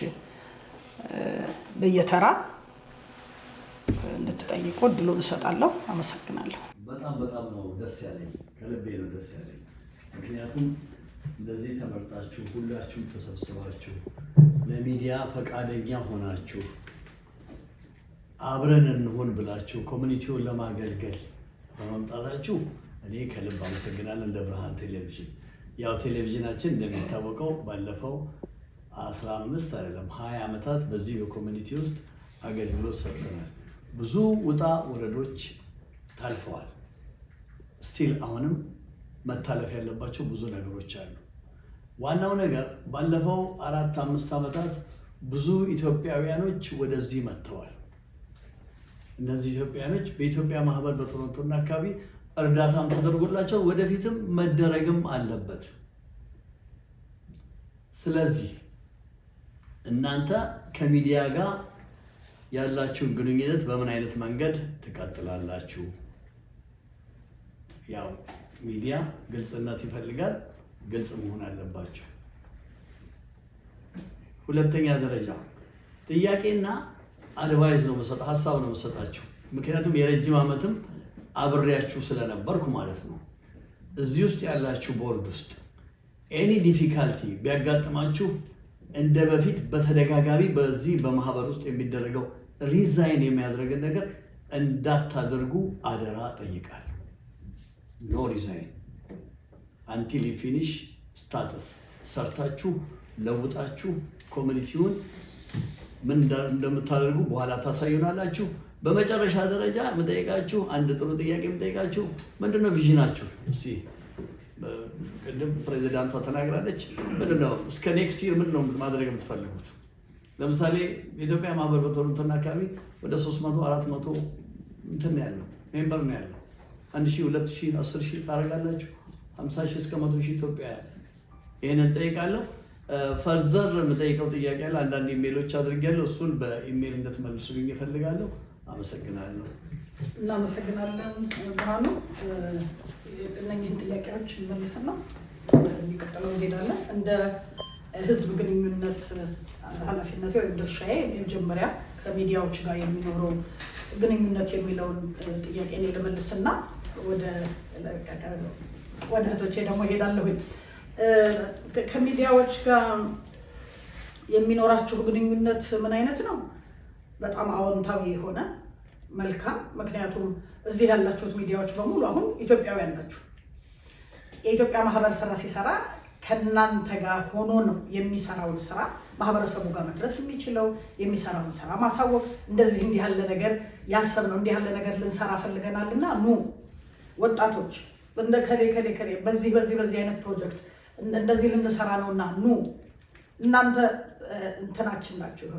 በየተራ እንድትጠይቁ እድሉን እሰጣለሁ። አመሰግናለሁ። በጣም ነው ደስ ያለኝ፣ ከልቤ ነው ደስ ያለኝ። ምክንያቱም እንደዚህ ተመርጣችሁ ሁላችሁም ተሰብስባችሁ ለሚዲያ ፈቃደኛ ሆናችሁ አብረን እንሆን ብላችሁ ኮሚኒቲውን ለማገልገል በመምጣታችሁ እኔ ከልብ አመሰግናለሁ። እንደ ብርሃን ቴሌቪዥን ያው ቴሌቪዥናችን እንደሚታወቀው ባለፈው 15 አይደለም 20 ዓመታት በዚህ የኮሚኒቲ ውስጥ አገልግሎት ሰጥተናል። ብዙ ውጣ ወረዶች ታልፈዋል። ስቲል አሁንም መታለፍ ያለባቸው ብዙ ነገሮች አሉ። ዋናው ነገር ባለፈው 4-5 ዓመታት ብዙ ኢትዮጵያውያኖች ወደዚህ መጥተዋል። እነዚህ ኢትዮጵያኖች በኢትዮጵያ ማህበር በቶሮንቶና አካባቢ እርዳታም ተደርጎላቸው ወደፊትም መደረግም አለበት። ስለዚህ እናንተ ከሚዲያ ጋር ያላችሁን ግንኙነት በምን አይነት መንገድ ትቀጥላላችሁ? ያው ሚዲያ ግልጽነት ይፈልጋል፣ ግልጽ መሆን አለባችሁ። ሁለተኛ ደረጃ ጥያቄና አድቫይስ ነው መሰጣ ሐሳብ ነው መሰጣችሁ። ምክንያቱም የረጅም ዓመትም አብሬያችሁ ስለነበርኩ ማለት ነው። እዚህ ውስጥ ያላችሁ ቦርድ ውስጥ ኤኒ ዲፊካልቲ ቢያጋጥማችሁ እንደ በፊት በተደጋጋሚ በዚህ በማህበር ውስጥ የሚደረገው ሪዛይን የሚያደርገን ነገር እንዳታደርጉ አደራ ጠይቃለሁ። ኖ ሪዛይን አንቲል ፊኒሽ ስታተስ ሰርታችሁ ለውጣችሁ ኮሚኒቲውን ምን እንደምታደርጉ በኋላ ታሳዩናላችሁ። በመጨረሻ ደረጃ የምጠይቃችሁ አንድ ጥሩ ጥያቄ የምጠይቃችሁ ምንድነው ቪዥናችሁ? እስቲ ቅድም ፕሬዚዳንቷ ተናግራለች። ምንድነው እስከ ኔክስት ይር ምንድነው ማድረግ የምትፈልጉት? ለምሳሌ የኢትዮጵያ ማህበር በቶሮንቶና አካባቢ ወደ 300 400 እንትን ነው ያለው ሜምበር ነው ያለው። 1000 2000 10000 ታደርጋላችሁ። 50000 እስከ 100000 ኢትዮጵያ ያለ ይሄንን ጠይቃለሁ። ፈርዘር የምጠይቀው ጥያቄ አለ። አንዳንድ ኢሜሎች አድርጌያለሁ። እሱን በኢሜል እንድትመልሱልኝ እፈልጋለሁ። አመሰግናለሁ። እናመሰግናለን ብርሃኑ። እነኚህን ጥያቄዎች እንመልስና የሚቀጥለው እንሄዳለን። እንደ ህዝብ ግንኙነት ኃላፊነቴ ወይም ድርሻዬ የመጀመሪያ ከሚዲያዎች ጋር የሚኖረው ግንኙነት የሚለውን ጥያቄ እኔ ልመልስና ወደ እህቶቼ ደግሞ እሄዳለሁኝ። ከሚዲያዎች ጋር የሚኖራችሁ ግንኙነት ምን አይነት ነው? በጣም አዎንታዊ የሆነ መልካም። ምክንያቱም እዚህ ያላችሁት ሚዲያዎች በሙሉ አሁን ኢትዮጵያውያን ናችሁ። የኢትዮጵያ ማህበር ስራ ሲሰራ ከእናንተ ጋር ሆኖ ነው የሚሰራውን ስራ ማህበረሰቡ ጋር መድረስ የሚችለው፣ የሚሰራውን ስራ ማሳወቅ። እንደዚህ እንዲህ ያለ ነገር ያሰብነው እንዲህ ያለ ነገር ልንሰራ ፈልገናልና ኑ ወጣቶች እንደ ከሌ በዚህ አይነት ፕሮጀክት እንደዚህ ልንሰራ ነውና ኑ እናንተ እንትናችን ናችሁ።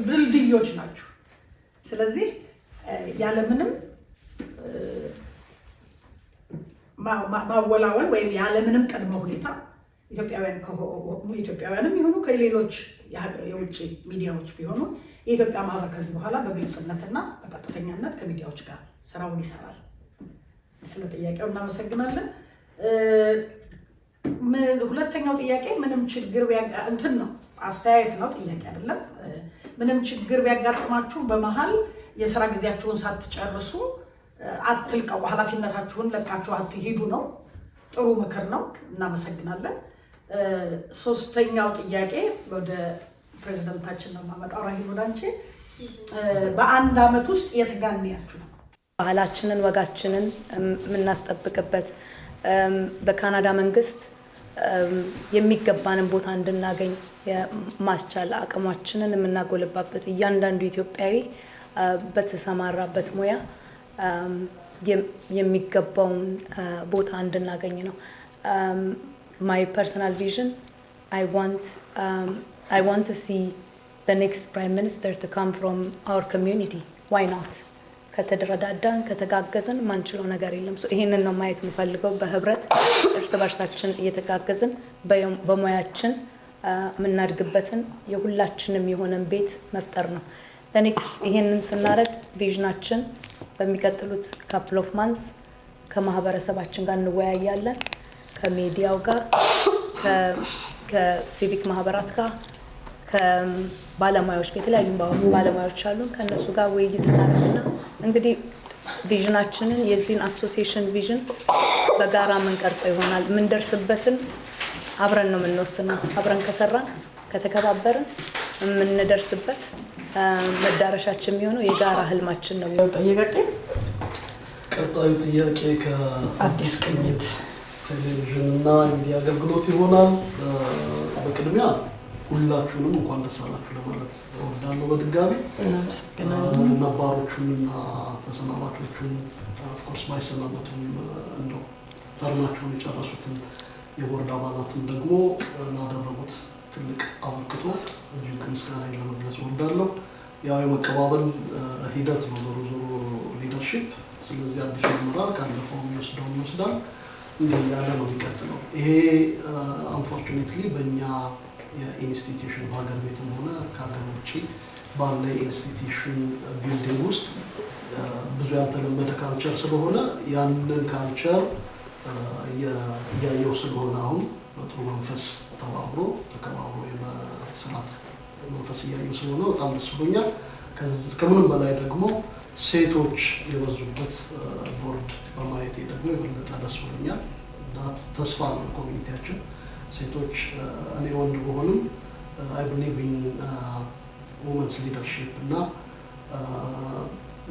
ድልድዮች ናችሁ። ስለዚህ ያለምንም ማወላወል ወይም ያለምንም ቅድመ ሁኔታ ኢትዮጵያውያንም የሆኑ ከሌሎች የውጭ ሚዲያዎች ቢሆኑ የኢትዮጵያ ማህበር ከዚህ በኋላ በግልጽነትና በቀጥተኛነት ከሚዲያዎች ጋር ስራውን ይሰራል። ስለ ጥያቄው እናመሰግናለን። ሁለተኛው ጥያቄ ምንም ችግር እንትን ነው፣ አስተያየት ነው፣ ጥያቄ አይደለም። ምንም ችግር ቢያጋጥማችሁ በመሀል የስራ ጊዜያችሁን ሳትጨርሱ አትልቀቁ፣ ኃላፊነታችሁን ለቃችሁ አትሄዱ ነው። ጥሩ ምክር ነው። እናመሰግናለን። ሶስተኛው ጥያቄ ወደ ፕሬዝዳንታችን ነው የማመጣው። ራሂል ወደ አንቺ። በአንድ አመት ውስጥ የት ጋር ነው ባህላችንን ወጋችንን የምናስጠብቅበት በካናዳ መንግስት የሚገባንን ቦታ እንድናገኝ ማስቻል አቅማችንን የምናጎልባበት እያንዳንዱ ኢትዮጵያዊ በተሰማራበት ሙያ የሚገባውን ቦታ እንድናገኝ ነው። my personal vision, I want to see the next prime minister to come from our community. Why not? ከተደረዳዳን ከተጋገዝን ማንችለው ነገር የለም። ይሄንን ነው ማየት የምፈልገው። በህብረት እርስ በርሳችን እየተጋገዝን በሙያችን የምናድግበትን የሁላችንም የሆነን ቤት መፍጠር ነው። ለኔክስት ይሄንን ስናደርግ ቪዥናችን በሚቀጥሉት ካፕል ኦፍ ማንስ ከማህበረሰባችን ጋር እንወያያለን። ከሚዲያው ጋር ከሲቪክ ማህበራት ጋር ከባለሙያዎች ጋር የተለያዩ ባለሙያዎች አሉ። ከነሱ ጋር ውይይት እናደርግና እንግዲህ ቪዥናችንን የዚህን አሶሲዬሽን ቪዥን በጋራ የምንቀርጸው ይሆናል። የምንደርስበትን አብረን ነው የምንወስነው። አብረን ከሰራን ከተከባበርን የምንደርስበት መዳረሻችን የሚሆነው የጋራ ህልማችን ነው። ቀጣዩ ጥያቄ ከአዲስ ቅኝት ቴሌቪዥንና ሚዲያ አገልግሎት ይሆናል። በቅድሚያ ሁላችሁንም እንኳን ደስ አላችሁ ለማለት እወዳለሁ። በድጋሚ ነባሮቹንና ተሰናባቾቹን ኦፍኮርስ ባይሰናበቱም እንደው ተርማቸውን የጨረሱትን የቦርድ አባላትም ደግሞ ላደረጉት ትልቅ አበርክቶ እጅግ ምስጋና ለመግለጽ እወዳለሁ። ያው የመቀባበል ሂደት ነው ዞሮ ዞሮ ሊደርሺፕ። ስለዚህ አዲሱ አመራር ካለፈው የሚወስደውን ይወስዳል፣ እንዲህ ያለ ነው የሚቀጥለው። ይሄ አንፎርቹኔትሊ በእኛ የኢንስቲትዩሽን በሀገር ቤትም ሆነ ከሀገር ውጭ ባለ ኢንስቲትዩሽን ቢልዲንግ ውስጥ ብዙ ያልተለመደ ካልቸር ስለሆነ ያንን ካልቸር እያየው ስለሆነ አሁን በጥሩ መንፈስ ተባብሮ ተከባብሮ የመስራት መንፈስ እያየው ስለሆነ በጣም ደስ ብሎኛል። ከምንም በላይ ደግሞ ሴቶች የበዙበት ቦርድ በማየቴ ደግሞ የበለጠ ደስ ብሎኛል። ተስፋ ነው ለኮሚኒቲያችን። ሴቶች እኔ ወንድ በሆንም አይ ብሊቭ ኢን ውመንስ ሊደርሺፕ እና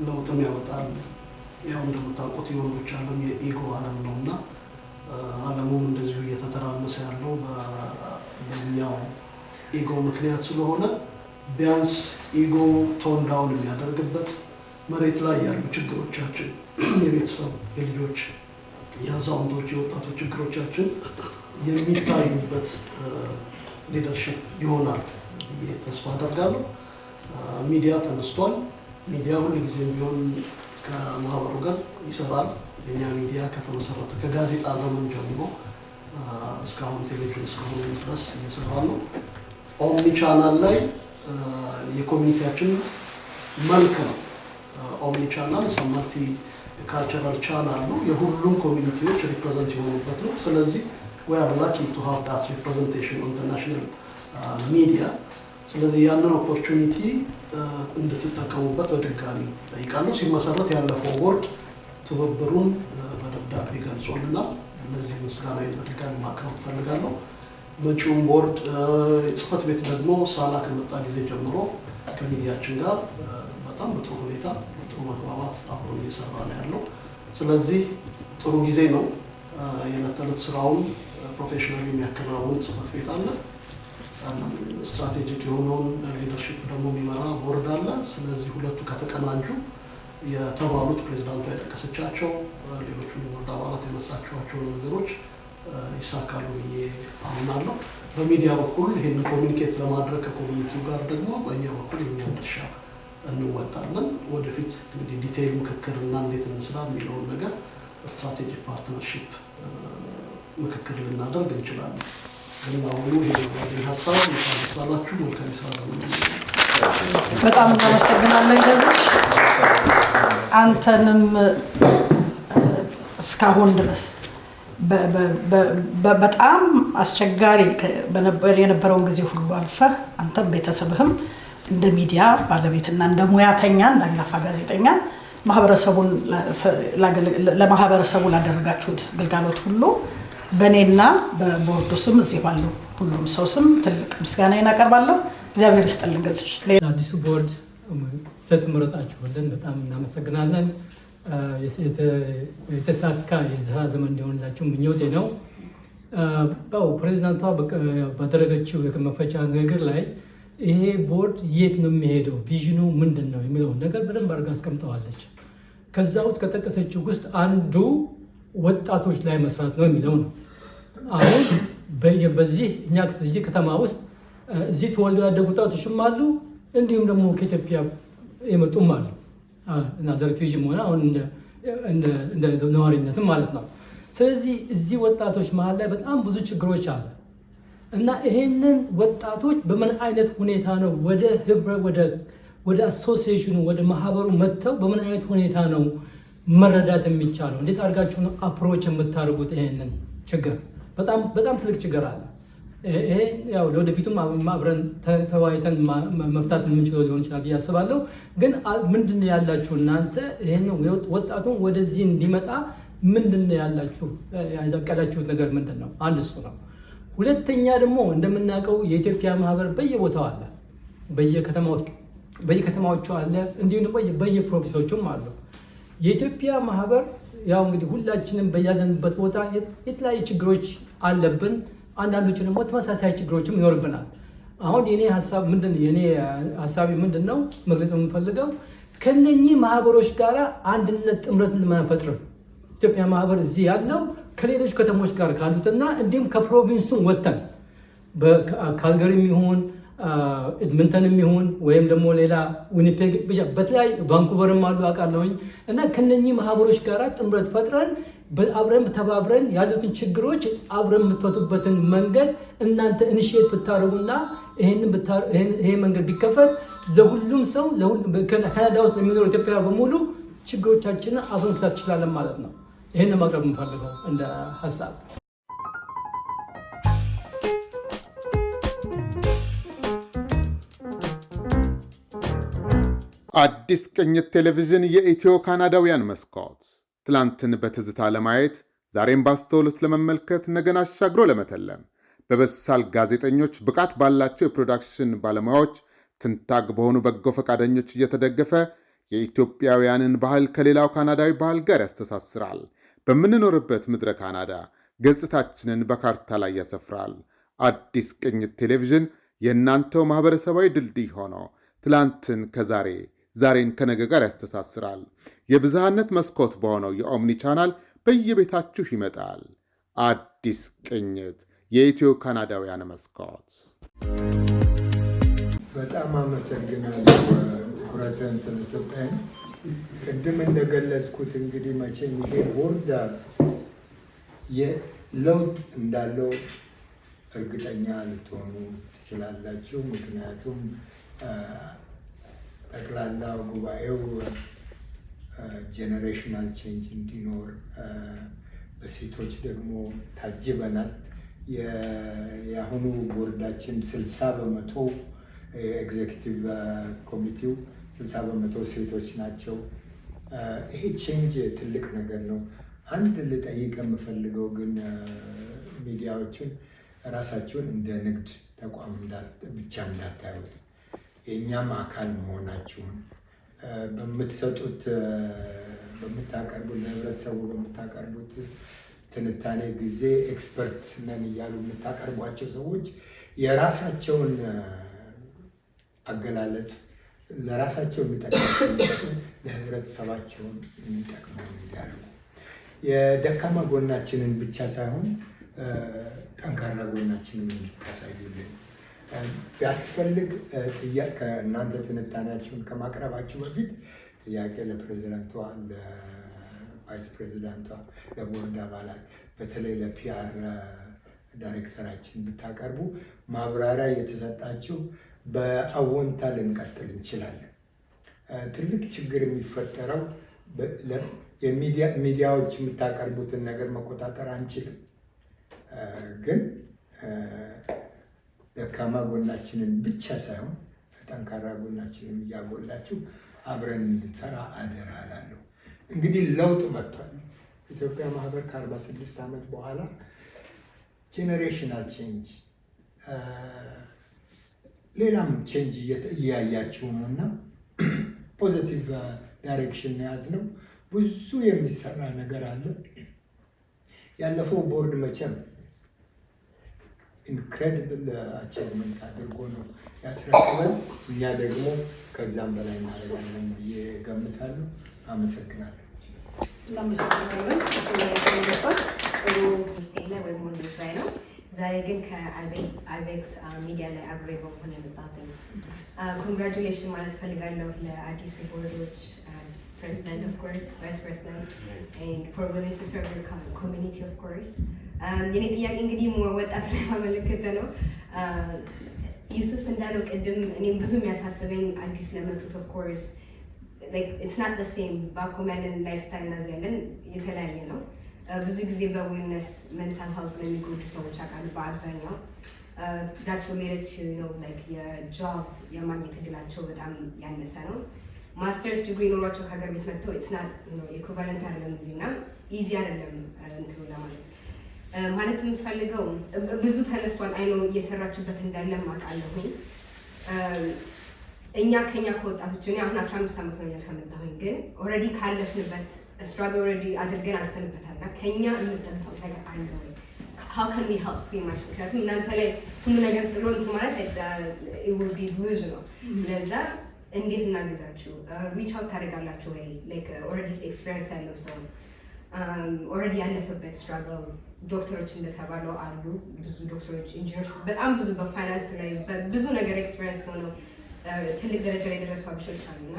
ለውጥም ያመጣል። ያው እንደምታውቁት የወንዶች ዓለም የኢጎ ዓለም ነው እና ዓለሙም እንደዚሁ እየተተራመሰ ያለው በኛው ኢጎ ምክንያት ስለሆነ ቢያንስ ኢጎ ቶን ዳውን የሚያደርግበት መሬት ላይ ያሉ ችግሮቻችን የቤተሰብ፣ የልጆች፣ የአዛውንቶች፣ የወጣቶች ችግሮቻችን የሚታዩበት ሊደርሺፕ ይሆናል ብዬ ተስፋ አደርጋለሁ። ሚዲያ ተነስቷል። ሚዲያ ሁልጊዜም ቢሆን ከማህበሩ ጋር ይሰራል። የኛ ሚዲያ ከተመሰረተ ከጋዜጣ ዘመን ጀምሮ እስካሁን ቴሌቪዥን እስከሆነ ድረስ እየሰራ ነው። ኦምኒ ቻናል ላይ የኮሚኒቲያችን መልክ ነው። ኦምኒ ቻናል ሰመርቲ ካልቸራል ቻናል ነው። የሁሉም ኮሚኒቲዎች ሪፕሬዘንት የሆኑበት ነው። ስለዚህ we are lucky to have that representation on the national media. ስለዚህ ያንን ኦፖርቹኒቲ እንድትጠቀሙበት በድጋሚ ጠይቃለሁ። ሲመሰረት ያለፈው ቦርድ ትብብሩን በደብዳቤ ገልጾልናል። ለዚህ ምስጋና በድጋሚ ማቅረብ ፈልጋለሁ። መጪውን ቦርድ ጽህፈት ቤት ደግሞ ሳላ ከመጣ ጊዜ ጀምሮ ከሚዲያችን ጋር በጣም በጥሩ ሁኔታ በጥሩ መግባባት አብሮ እየሰራ ነው ያለው። ስለዚህ ጥሩ ጊዜ ነው። የዕለት ተዕለት ስራውን ፕሮፌሽናሊ የሚያከናውን ጽህፈት ቤት አለ። ስትራቴጂክ የሆነውን ሊደርሺፕ ደግሞ የሚመራ ቦርድ አለ። ስለዚህ ሁለቱ ከተቀናጁ የተባሉት ፕሬዚዳንቷ የጠቀሰቻቸው ሌሎቹ የቦርድ አባላት የነሳቸዋቸው ነገሮች ይሳካሉ ብዬ አምናለሁ። በሚዲያ በኩል ይህንን ኮሚኒኬት ለማድረግ ከኮሚኒቲው ጋር ደግሞ በእኛ በኩል የኛን ድርሻ እንወጣለን። ወደፊት እንግዲህ ዲቴይል ምክክር እና እንዴት እንስራ የሚለውን ነገር ስትራቴጂክ ፓርትነርሺፕ ምክክር ልናደርግ እንችላለን። ግን አሁኑ ይሄ ሀሳብ ይሳላችሁ መልካም ስራ ዘመን። በጣም እናመሰግናለን። ገዝሽ አንተንም እስካሁን ድረስ በጣም አስቸጋሪ የነበረውን ጊዜ ሁሉ አልፈህ አንተም ቤተሰብህም እንደ ሚዲያ ባለቤትና እንደ ሙያተኛ እንደ አንጋፋ ጋዜጠኛ ለማህበረሰቡ ላደረጋችሁት ግልጋሎት ሁሉ በእኔና በቦርዱ ስም እዚህ ባለው ሁሉም ሰው ስም ትልቅ ምስጋናዬን አቀርባለሁ። እግዚአብሔር ይስጥልን። ገዝሽ አዲሱ ቦርድ ስለተመረጣችሁልን በጣም እናመሰግናለን። የተሳካ የስራ ዘመን እንዲሆንላችሁ ምኞቴ ነው። ፕሬዚዳንቷ ባደረገችው የመክፈቻ ንግግር ላይ ይሄ ቦርድ የት ነው የሚሄደው፣ ቪዥኑ ምንድን ነው የሚለውን ነገር በደንብ አድርጋ አስቀምጠዋለች። ከዛ ውስጥ ከጠቀሰችው ውስጥ አንዱ ወጣቶች ላይ መስራት ነው የሚለው ነው። አሁን በዚህ እኛ እዚህ ከተማ ውስጥ እዚህ ተወልደው ያደጉ ወጣቶችም አሉ፣ እንዲሁም ደግሞ ከኢትዮጵያ የመጡም አሉ እና ዘርፊውጅም ሆነ አሁን እንደ ነዋሪነትም ማለት ነው። ስለዚህ እዚህ ወጣቶች መሀል ላይ በጣም ብዙ ችግሮች አሉ እና ይሄንን ወጣቶች በምን አይነት ሁኔታ ነው ወደ አሶሲዬሽኑ ወደ ማህበሩ መጥተው በምን አይነት ሁኔታ ነው መረዳት የሚቻለው? እንዴት አድርጋችሁ ነው አፕሮች የምታደርጉት? ይሄንን ችግር በጣም ትልቅ ችግር አለ። ይሄ ያው ለወደፊቱም አብረን ተወያይተን መፍታት የምንችለው ሊሆን ይችላል ብዬ አስባለሁ። ግን ምንድን ነው ያላችሁ እናንተ ይሄን ወጣቱን ወደዚህ እንዲመጣ ምንድን ነው ያላችሁ ያቀዳችሁት ነገር ምንድን ነው? አንድ እሱ ነው። ሁለተኛ ደግሞ እንደምናውቀው የኢትዮጵያ ማህበር በየቦታው አለ፣ በየከተማዎቹ አለ፣ እንዲሁም ደግሞ በየፕሮቪንሶቹም አሉ። የኢትዮጵያ ማህበር ያው እንግዲህ ሁላችንም በያለንበት ቦታ የተለያዩ ችግሮች አለብን። አንዳንዶቹ ደግሞ ተመሳሳይ ችግሮችም ይኖርብናል። አሁን የኔ ሀሳቢ ምንድን ነው መግለጽ የምንፈልገው ከነኚህ ማህበሮች ጋር አንድነት ጥምረትን ለማፈጥር ኢትዮጵያ ማህበር እዚህ ያለው ከሌሎች ከተሞች ጋር ካሉትና እንዲሁም ከፕሮቪንሱ ወጥተን ካልገሪም ይሁን ኤድመንተንም ይሁን ወይም ደግሞ ሌላ ዊኒፔግ ብቻ በተለያዩ ቫንኩቨርም አሉ አውቃለሁኝ። እና ከነኚህ ማህበሮች ጋር ጥምረት ፈጥረን አብረን ተባብረን ያሉትን ችግሮች አብረን የምትፈቱበትን መንገድ እናንተ ኢኒሺየት ብታደርጉና ይሄ መንገድ ቢከፈት ለሁሉም ሰው ካናዳ ውስጥ ለሚኖሩ ኢትዮጵያ በሙሉ ችግሮቻችንን አብረን መፍታት እንችላለን ማለት ነው። ይሄን ማቅረብ የምፈልገው እንደ ሀሳብ። አዲስ ቅኝት ቴሌቪዥን የኢትዮ ካናዳውያን መስኮት ትላንትን በትዝታ ለማየት ዛሬም ባስተውሎት ለመመልከት ነገን አሻግሮ ለመተለም በበሳል ጋዜጠኞች ብቃት ባላቸው የፕሮዳክሽን ባለሙያዎች ትንታግ በሆኑ በጎ ፈቃደኞች እየተደገፈ የኢትዮጵያውያንን ባህል ከሌላው ካናዳዊ ባህል ጋር ያስተሳስራል። በምንኖርበት ምድረ ካናዳ ገጽታችንን በካርታ ላይ ያሰፍራል። አዲስ ቅኝት ቴሌቪዥን የእናንተው ማህበረሰባዊ ድልድይ ሆኖ ትላንትን ከዛሬ ዛሬን ከነገ ጋር ያስተሳስራል። የብዝሃነት መስኮት በሆነው የኦምኒ ቻናል በየቤታችሁ ይመጣል። አዲስ ቅኝት የኢትዮ ካናዳውያን መስኮት። በጣም አመሰግናለሁ ትኩረትን ስለሰጠኝ። ቅድም እንደገለጽኩት እንግዲህ መቼም ይሄ ቦርድ የለውጥ እንዳለው እርግጠኛ ልትሆኑ ትችላላችሁ። ምክንያቱም ጠቅላላ ጉባኤው ጄኔሬሽናል ቼንጅ እንዲኖር በሴቶች ደግሞ ታጅበናል። የአሁኑ ቦርዳችን 60% ኤግዜኪቲቭ ኮሚቴው 60% ሴቶች ናቸው። ይሄ ቼንጅ ትልቅ ነገር ነው። አንድ ልጠይቅ የምፈልገው ግን ሚዲያዎችን ራሳቸውን እንደ ንግድ ተቋም ብቻ እንዳታዩት፣ የእኛም አካል መሆናችሁን በምትሰጡት በምታቀርቡት ለህብረተሰቡ በምታቀርቡት ትንታኔ ጊዜ ኤክስፐርት ነን እያሉ የምታቀርቧቸው ሰዎች የራሳቸውን አገላለጽ ለራሳቸው የሚጠቅማቸው ለህብረተሰባቸውን የሚጠቅመው እንዲያደርጉ የደካማ ጎናችንን ብቻ ሳይሆን ጠንካራ ጎናችንን እንድታሳዩልን ቢያስፈልግ ከእናንተ ትንታኔያችሁን ከማቅረባችሁ በፊት ጥያቄ ለፕሬዚዳንቷ፣ ለቫይስ ፕሬዚዳንቷ፣ ለቦርድ አባላት በተለይ ለፒአር ዳይሬክተራችን ብታቀርቡ ማብራሪያ የተሰጣችሁ በአዎንታ ልንቀጥል እንችላለን። ትልቅ ችግር የሚፈጠረው ሚዲያዎች የምታቀርቡትን ነገር መቆጣጠር አንችልም፣ ግን ደካማ ጎናችንን ብቻ ሳይሆን ጠንካራ ጎናችንን እያጎላችሁ አብረን እንድንሰራ አደራ እላለሁ። እንግዲህ ለውጥ መጥቷል። ኢትዮጵያ ማህበር ከ46 ዓመት በኋላ ጄኔሬሽናል ቼንጅ ሌላም ቼንጅ እያያችሁ ነው እና ፖዚቲቭ ዳይሬክሽን የያዝነው ብዙ የሚሰራ ነገር አለ። ያለፈው ቦርድ መቼም ኢንክሬዲብል አቺቭመንት አድርጎ ነው ያስረክበን። እኛ ደግሞ ከዛም በላይ እናደርጋለን ብዬ ገምታለሁ። አመሰግናለሁ። እናመሰግናለን። ጥሩ ስቴላ ወይም ወንዶች ላይ ነው። ዛሬ ግን ከአይቤክስ ሚዲያ ላይ አብሬ በመሆን የመጣሁት ኮንግራጁሌሽን ማለት ፈልጋለሁ ለአዲሱ ቦርዶች president, of course, vice president, and for willing to serve your community, of course. የኔ ጥያቄ እንግዲህ ወጣት ላይ ማመለከተ ነው። ዩሱፍ እንዳለው ቅድም እኔም ብዙ የሚያሳስበኝ አዲስ ለመጡት of course like it's not the same ባኮም ያለን ላይፍ ስታይል እና ያለን የተለያየ ነው። ብዙ ጊዜ በዊልነስ ሜንታል ሄልዝ ለሚጎዱ ሰዎች አውቃለሁ በአብዛኛው that's related to you know like የጆብ የማግኘት እድላቸው በጣም ያነሰ ነው። ማስተርስ ዲግሪ ኖሯቸው ከሀገር ቤት መጥተው ኢትስ ናት ኢኩቫለንት አይደለም እዚህና ኢዚ አይደለም እንትኑ ለማለት ማለት የምፈልገው ብዙ ተነስቷል። አይኖ እየሰራችሁበት እንዳለም አውቃለሁኝ። ከኛ ከወጣቶች እኔ አሁን 15 ዓመት ሆኛል ከመጣሁኝ፣ ግን ኦልሬዲ ካለፍንበት ስትራግል ኦልሬዲ አድርገን አልፈንበታልና ከኛ የምንጠብቀው ነገር አለ ወይ? how can we help pretty much ምክንያቱም እናንተ ላይ ሁሉ ነገር ጥሎ እንትን ማለት it will be delusional ለዛ እንዴት እናግዛችሁ? ሪች አውት ታደርጋላችሁ ወይ? ላይክ ኦልሬዲ ኤክስፒሪየንስ ያለው ሰው ኦልሬዲ ያለፈበት ስትራግል ዶክተሮች እንደተባለው አሉ ብዙ ዶክተሮች፣ ኢንጂነሮች በጣም ብዙ በፋይናንስ ላይ ብዙ ነገር ኤክስፒሪየንስ ሆነው ትልቅ ደረጃ ላይ የደረሱ አብሾች አሉና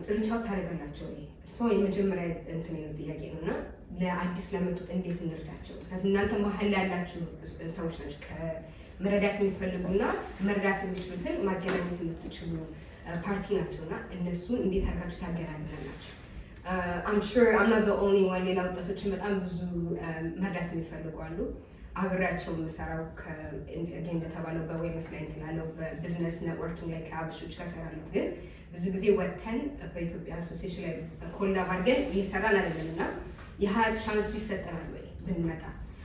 ሪቻው ታደርጋላቸው። እሱ የመጀመሪያ እንትን ነው ጥያቄ ነው እና ለአዲስ ለመጡት እንዴት እንርዳቸው? ምክንያቱም እናንተ መሀል ላይ ያላችሁ ሰዎች ናቸው ከመረዳት የሚፈልጉና መረዳት የሚችሉትን ማገናኘት የምትችሉ ፓርቲ ናቸውና እነሱን እንዴት አድርጋችሁ ታገናኛላችሁ? I'm sure I'm not the only one። ሌላ ወጣቶችን በጣም ብዙ መርዳት የሚፈልጉ አሉ። አብሬያቸው የምሰራው እንደተባለው በዌልነስ ላይ እንትን አለው በቢዝነስ ኔትወርኪንግ ላይ ከአብሾች ጋር እሰራለሁ። ግን ብዙ ጊዜ ወጥተን በኢትዮጵያ አሶሲዬሽን ላይ ኮላብ አድርገን እየሰራን አይደለም እና ይህ ቻንሱ ይሰጠናል ወይ ብንመጣ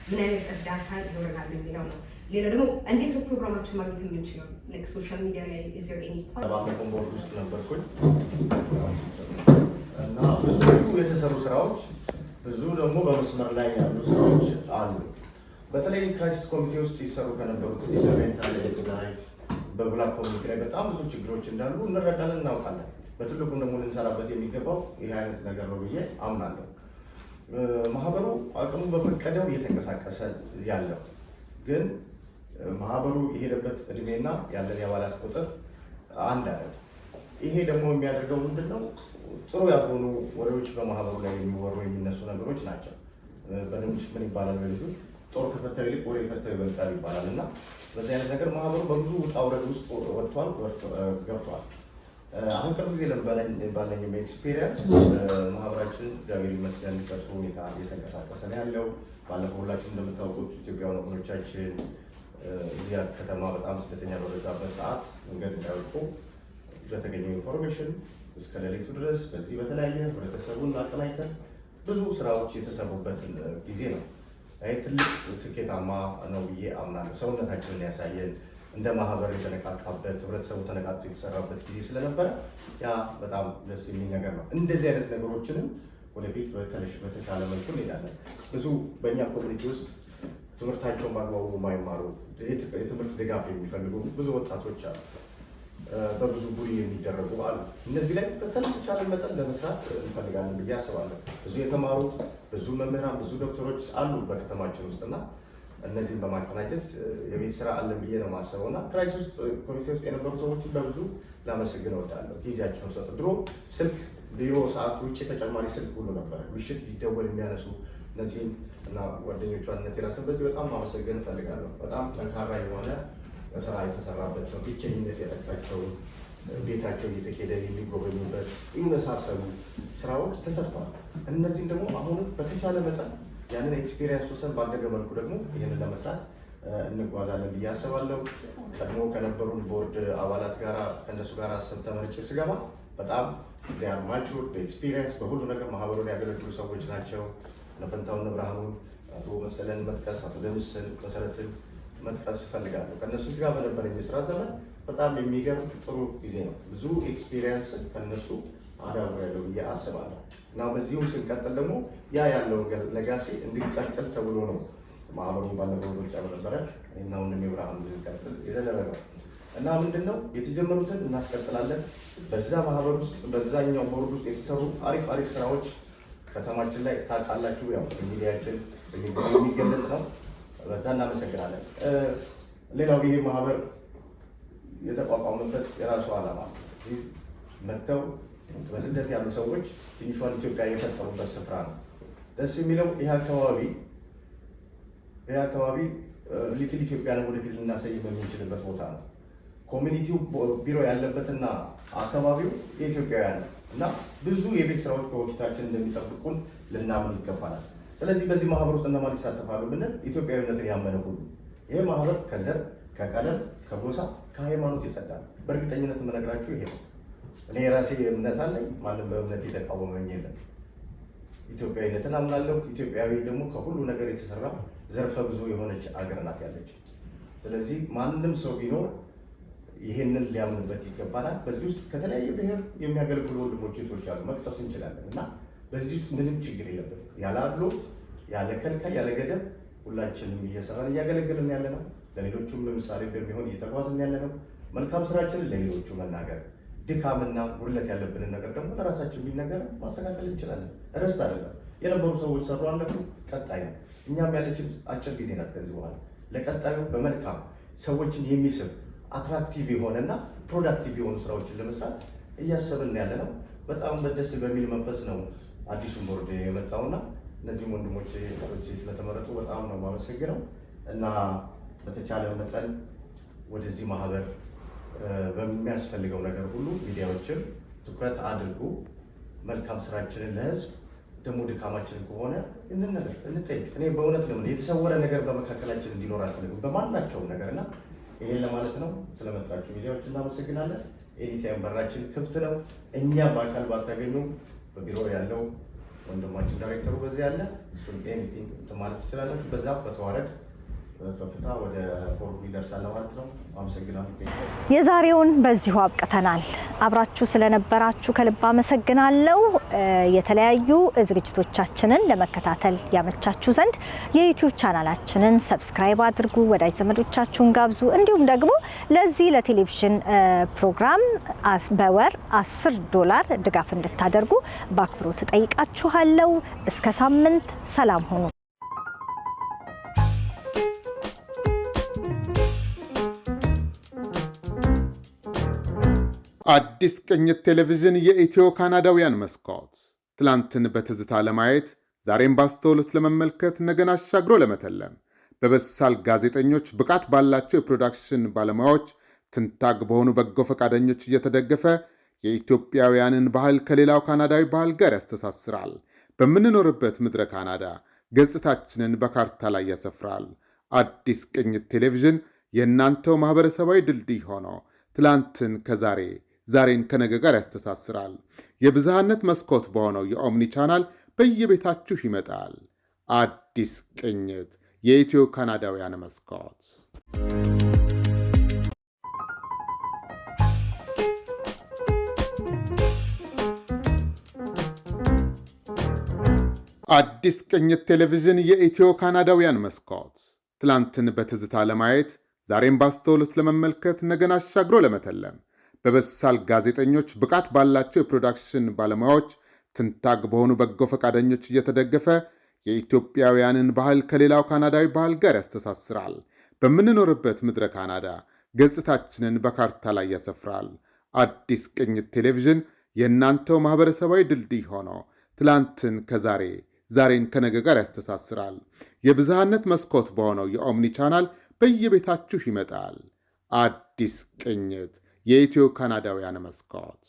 ምን አይነት እርዳታ ይኖረናል የሚለው ነው። ሌላ ደግሞ እንዴት ነው ፕሮግራማችሁ ማግኘት የምንችለው? ላይክ ሶሻል ሚዲያ ላይ is there any ባለፈው ቦርድ ውስጥ ነበርኩኝ እና ብዙ የተሰሩ ስራዎች ብዙ ደግሞ በመስመር ላይ ያሉ ስራዎች አሉ። በተለይ ክራይሲስ ኮሚቴ ውስጥ ይሰሩ ከነበሩት ኢንተርቬንታል ላይ በብላክ ኮሚኒቲ ላይ በጣም ብዙ ችግሮች እንዳሉ እንረዳለን፣ እናውቃለን። በትልቁም ደግሞ ልንሰራበት የሚገባው ይህ አይነት ነገር ነው ብዬ አምናለሁ። ማህበሩ አቅሙ በፈቀደው እየተንቀሳቀሰ ያለው ግን ማህበሩ የሄደበት እድሜና ያለን የአባላት ቁጥር አንድ አይደለም። ይሄ ደግሞ የሚያደርገው ምንድነው? ጥሩ ያልሆኑ ወሬዎች በማህበሩ ላይ የሚወሩ የሚነሱ ነገሮች ናቸው። በልምድ ምን ይባላል? በልጁ ጦር ከፈታው ይልቅ ወሬ ከፈታው ይበልጣል ይባላል እና በዚህ አይነት ነገር ማህበሩ በብዙ ውጣ ውረድ ውስጥ ወጥቷል ገብቷል። አሁን ቅርብ ጊዜ ባለኝ ኤክስፒሪየንስ ማህበራችን እግዚአብሔር ይመስገን በጥሩ ሁኔታ እየተንቀሳቀሰ ነው ያለው። ባለፈው ሁላችን እንደምታውቁት ኢትዮጵያውያን ወገኖቻችን እዚህ ከተማ በጣም ስደተኛ በበዛበት ሰዓት መንገድ እንዳይወጡ በተገኘው ኢንፎርሜሽን እስከ ሌሊቱ ድረስ በዚህ በተለያየ ህብረተሰቡን አቀናጅተን ብዙ ስራዎች የተሰሩበትን ጊዜ ነው። ይህ ትልቅ ስኬታማ ነው ብዬ አምናለሁ። ሰውነታችንን ያሳየን እንደ ማህበር የተነቃቃበት ህብረተሰቡ ተነቃቅቶ የተሰራበት ጊዜ ስለነበረ ያ በጣም ደስ የሚል ነገር ነው። እንደዚህ አይነት ነገሮችንም ወደፊት በተሻለ መልኩ እንሄዳለን። ብዙ በእኛ ኮሚኒቲ ውስጥ ትምህርታቸውን በአግባቡ የማይማሩ የትምህርት ድጋፍ የሚፈልጉ ብዙ ወጣቶች አሉ። በብዙ ቡሪ የሚደረጉ አሉ። እነዚህ ላይ በተቻለ መጠን ለመስራት እንፈልጋለን ብዬ አስባለሁ። ብዙ የተማሩ ብዙ መምህራን፣ ብዙ ዶክተሮች አሉ በከተማችን ውስጥ እና እነዚህን በማቀናጀት የቤት ስራ አለን ብዬ ነው የማስበው እና ክራይሲስ ውስጥ ኮሚቴ ውስጥ የነበሩ ሰዎችን በብዙ ላመሰግን እወዳለሁ። ጊዜያቸውን ሰጡ። ድሮ ስልክ ቢሮ ሰዓት ውጭ ተጨማሪ ስልክ ሁሉ ነበረ። ምሽት ቢደወል የሚያነሱ እነዚህን እና ጓደኞቿን የራስን በዚህ በጣም ማመሰገን እፈልጋለሁ። በጣም ጠንካራ የሆነ ስራ የተሰራበት ነው። ብቸኝነት ያጠቃቸው ቤታቸው እየተኬደ የሚጎበኙበት የመሳሰሉ ስራዎች ተሰርተዋል። እነዚህም ደግሞ አሁንም በተቻለ መጠን ያንን ኤክስፒሪየንስ ወሰን ባደገ መልኩ ደግሞ ይህንን ለመስራት እንጓዛለን ብዬ አስባለሁ። ቀድሞ ከነበሩን ቦርድ አባላት ጋር ከእነሱ ጋር አሰብ ተመርጬ ስገባ በጣም ዲያር ማቹር በኤክስፒሪየንስ በሁሉ ነገር ማህበሩን ያገለግሉ ሰዎች ናቸው። ነፈንታውን ብርሃኑን፣ አቶ መሰለን መጥቀስ፣ አቶ ደምስን መሰረትን መጥቀስ እፈልጋለሁ። ከእነሱ ጋር በነበረኝ የስራ ዘመን በጣም የሚገርም ጥሩ ጊዜ ነው። ብዙ ኤክስፒሪየንስ ከእነሱ አዳብሬያለሁ ብዬ አስባለሁ እና በዚሁም ስንቀጥል ደግሞ ያ ያለው ለጋሴ እንዲቀጥል ተብሎ ነው ማህበሩ ባለፈው ምርጫ በነበረ እና ወንድሜ ብርሃኑ እንዲቀጥል የተደረገው እና ምንድነው የተጀመሩትን እናስቀጥላለን። በዛ ማህበር ውስጥ በዛኛው ቦርድ ውስጥ የተሰሩ አሪፍ ስራዎች ከተማችን ላይ ታውቃላችሁ። ያው ሚዲያችን በየጊዜው የሚገለጽ ነው። በዛ እናመሰግናለን። ሌላው ይሄ ማህበር የተቋቋመበት የራሱ ዓላማ መጥተው በስደት ያሉ ሰዎች ትንሿን ኢትዮጵያ የፈጠሩበት ስፍራ ነው። ደስ የሚለው ይህ አካባቢ ሊትል ኢትዮጵያን ወደፊት ልናሰይም የምንችልበት ቦታ ነው። ኮሚኒቲው ቢሮ ያለበትና አካባቢው የኢትዮጵያውያን ነው እና ብዙ የቤት ስራዎች በወፊታችን እንደሚጠብቁን ልናምን ይገባናል። ስለዚህ በዚህ ማህበር ውስጥ እነማን ይሳተፋሉ ብንል ኢትዮጵያዊነትን ያመነ ሁሉ። ይሄ ማህበር ከዘር፣ ከቀለም፣ ከጎሳ፣ ከሃይማኖት የጸዳ ነው። በእርግጠኝነት የምነግራችሁ ይሄ ነው። እኔ የራሴ እምነት አለኝ። ማንም በእምነት የተቃወመኝ የለም። ኢትዮጵያዊነትን አምናለሁ። ኢትዮጵያዊ ደግሞ ከሁሉ ነገር የተሰራ ዘርፈ ብዙ የሆነች አገር ናት ያለች። ስለዚህ ማንም ሰው ቢኖር ይሄንን ሊያምንበት ይገባናል። በዚህ ውስጥ ከተለያየ ብሔር የሚያገለግሉ ወንድሞች እህቶች አሉ፣ መጥቀስ እንችላለን እና በዚህ ውስጥ ምንም ችግር የለብንም። ያለ አድሎ፣ ያለ ከልካይ፣ ያለ ገደብ ሁላችንም እየሰራን እያገለገልን ያለ ነው። ለሌሎቹም ለምሳሌ በሚሆን እየተጓዝን ያለ ነው። መልካም ስራችንን ለሌሎቹ መናገር፣ ድካምና ጉድለት ያለብንን ነገር ደግሞ ለራሳችን ቢነገር ማስተካከል እንችላለን። ርስት አይደለም። የነበሩ ሰዎች ሰሩ አለፉ። ቀጣይ ነው። እኛም ያለችን አጭር ጊዜ ናት። ከዚህ በኋላ ለቀጣዩ በመልካም ሰዎችን የሚስብ አትራክቲቭ የሆነና ፕሮዳክቲቭ የሆኑ ስራዎችን ለመስራት እያሰብን ያለ ነው። በጣም ደስ በሚል መንፈስ ነው አዲሱን ቦርድ የመጣውና እነዚህም ወንድሞቼ ስለተመረጡ በጣም ነው የማመሰግነው እና በተቻለ መጠን ወደዚህ ማህበር በሚያስፈልገው ነገር ሁሉ ሚዲያዎችን ትኩረት አድርጉ። መልካም ስራችንን ለህዝብ ደግሞ ድካማችን ከሆነ እንጠይቅ። እኔ በእውነት ለምን የተሰወረ ነገር በመካከላችን እንዲኖር አልፈልግም በማናቸውም ነገርና ይሄን ለማለት ነው። ስለመጣችሁ ሚዲያዎች እናመሰግናለን። ኤኒታይም በራችን ክፍት ነው። እኛ በአካል ባታገኙ በቢሮ ያለው ወንድማችን ዳይሬክተሩ በዚህ ያለ እሱን ኤኒቲንግ ማለት ትችላላችሁ። በዛ በተዋረድ ከፍታ ወደ ቦርዱ ይደርሳል ማለት ነው። አመሰግናለሁ። የዛሬውን በዚሁ አብቅተናል። አብራችሁ ስለነበራችሁ ከልብ አመሰግናለሁ። የተለያዩ ዝግጅቶቻችንን ለመከታተል ያመቻችሁ ዘንድ የዩቲዩብ ቻናላችንን ሰብስክራይብ አድርጉ፣ ወዳጅ ዘመዶቻችሁን ጋብዙ። እንዲሁም ደግሞ ለዚህ ለቴሌቪዥን ፕሮግራም በወር $10 ድጋፍ እንድታደርጉ በአክብሮት እጠይቃችኋለሁ። እስከ ሳምንት ሰላም ሁኑ። አዲስ ቅኝት ቴሌቪዥን የኢትዮ ካናዳውያን መስኮት ትላንትን በትዝታ ለማየት ዛሬም ባስተውሎት ለመመልከት ነገን አሻግሮ ለመተለም በበሳል ጋዜጠኞች ብቃት ባላቸው የፕሮዳክሽን ባለሙያዎች ትንታግ በሆኑ በጎ ፈቃደኞች እየተደገፈ የኢትዮጵያውያንን ባህል ከሌላው ካናዳዊ ባህል ጋር ያስተሳስራል። በምንኖርበት ምድረ ካናዳ ገጽታችንን በካርታ ላይ ያሰፍራል። አዲስ ቅኝት ቴሌቪዥን የእናንተው ማህበረሰባዊ ድልድይ ሆኖ ትላንትን ከዛሬ ዛሬን ከነገ ጋር ያስተሳስራል። የብዝሃነት መስኮት በሆነው የኦምኒ ቻናል በየቤታችሁ ይመጣል። አዲስ ቅኝት የኢትዮ ካናዳውያን መስኮት። አዲስ ቅኝት ቴሌቪዥን የኢትዮ ካናዳውያን መስኮት ትላንትን በትዝታ ለማየት ዛሬም ባስተውሎት ለመመልከት ነገን አሻግሮ ለመተለም በበሳል ጋዜጠኞች ብቃት ባላቸው የፕሮዳክሽን ባለሙያዎች ትንታግ በሆኑ በጎ ፈቃደኞች እየተደገፈ የኢትዮጵያውያንን ባህል ከሌላው ካናዳዊ ባህል ጋር ያስተሳስራል። በምንኖርበት ምድረ ካናዳ ገጽታችንን በካርታ ላይ ያሰፍራል። አዲስ ቅኝት ቴሌቪዥን የእናንተው ማህበረሰባዊ ድልድይ ሆኖ ትላንትን ከዛሬ ዛሬን ከነገ ጋር ያስተሳስራል። የብዝሃነት መስኮት በሆነው የኦምኒ ቻናል በየቤታችሁ ይመጣል። አዲስ ቅኝት የኢትዮ ካናዳውያን መስኮት።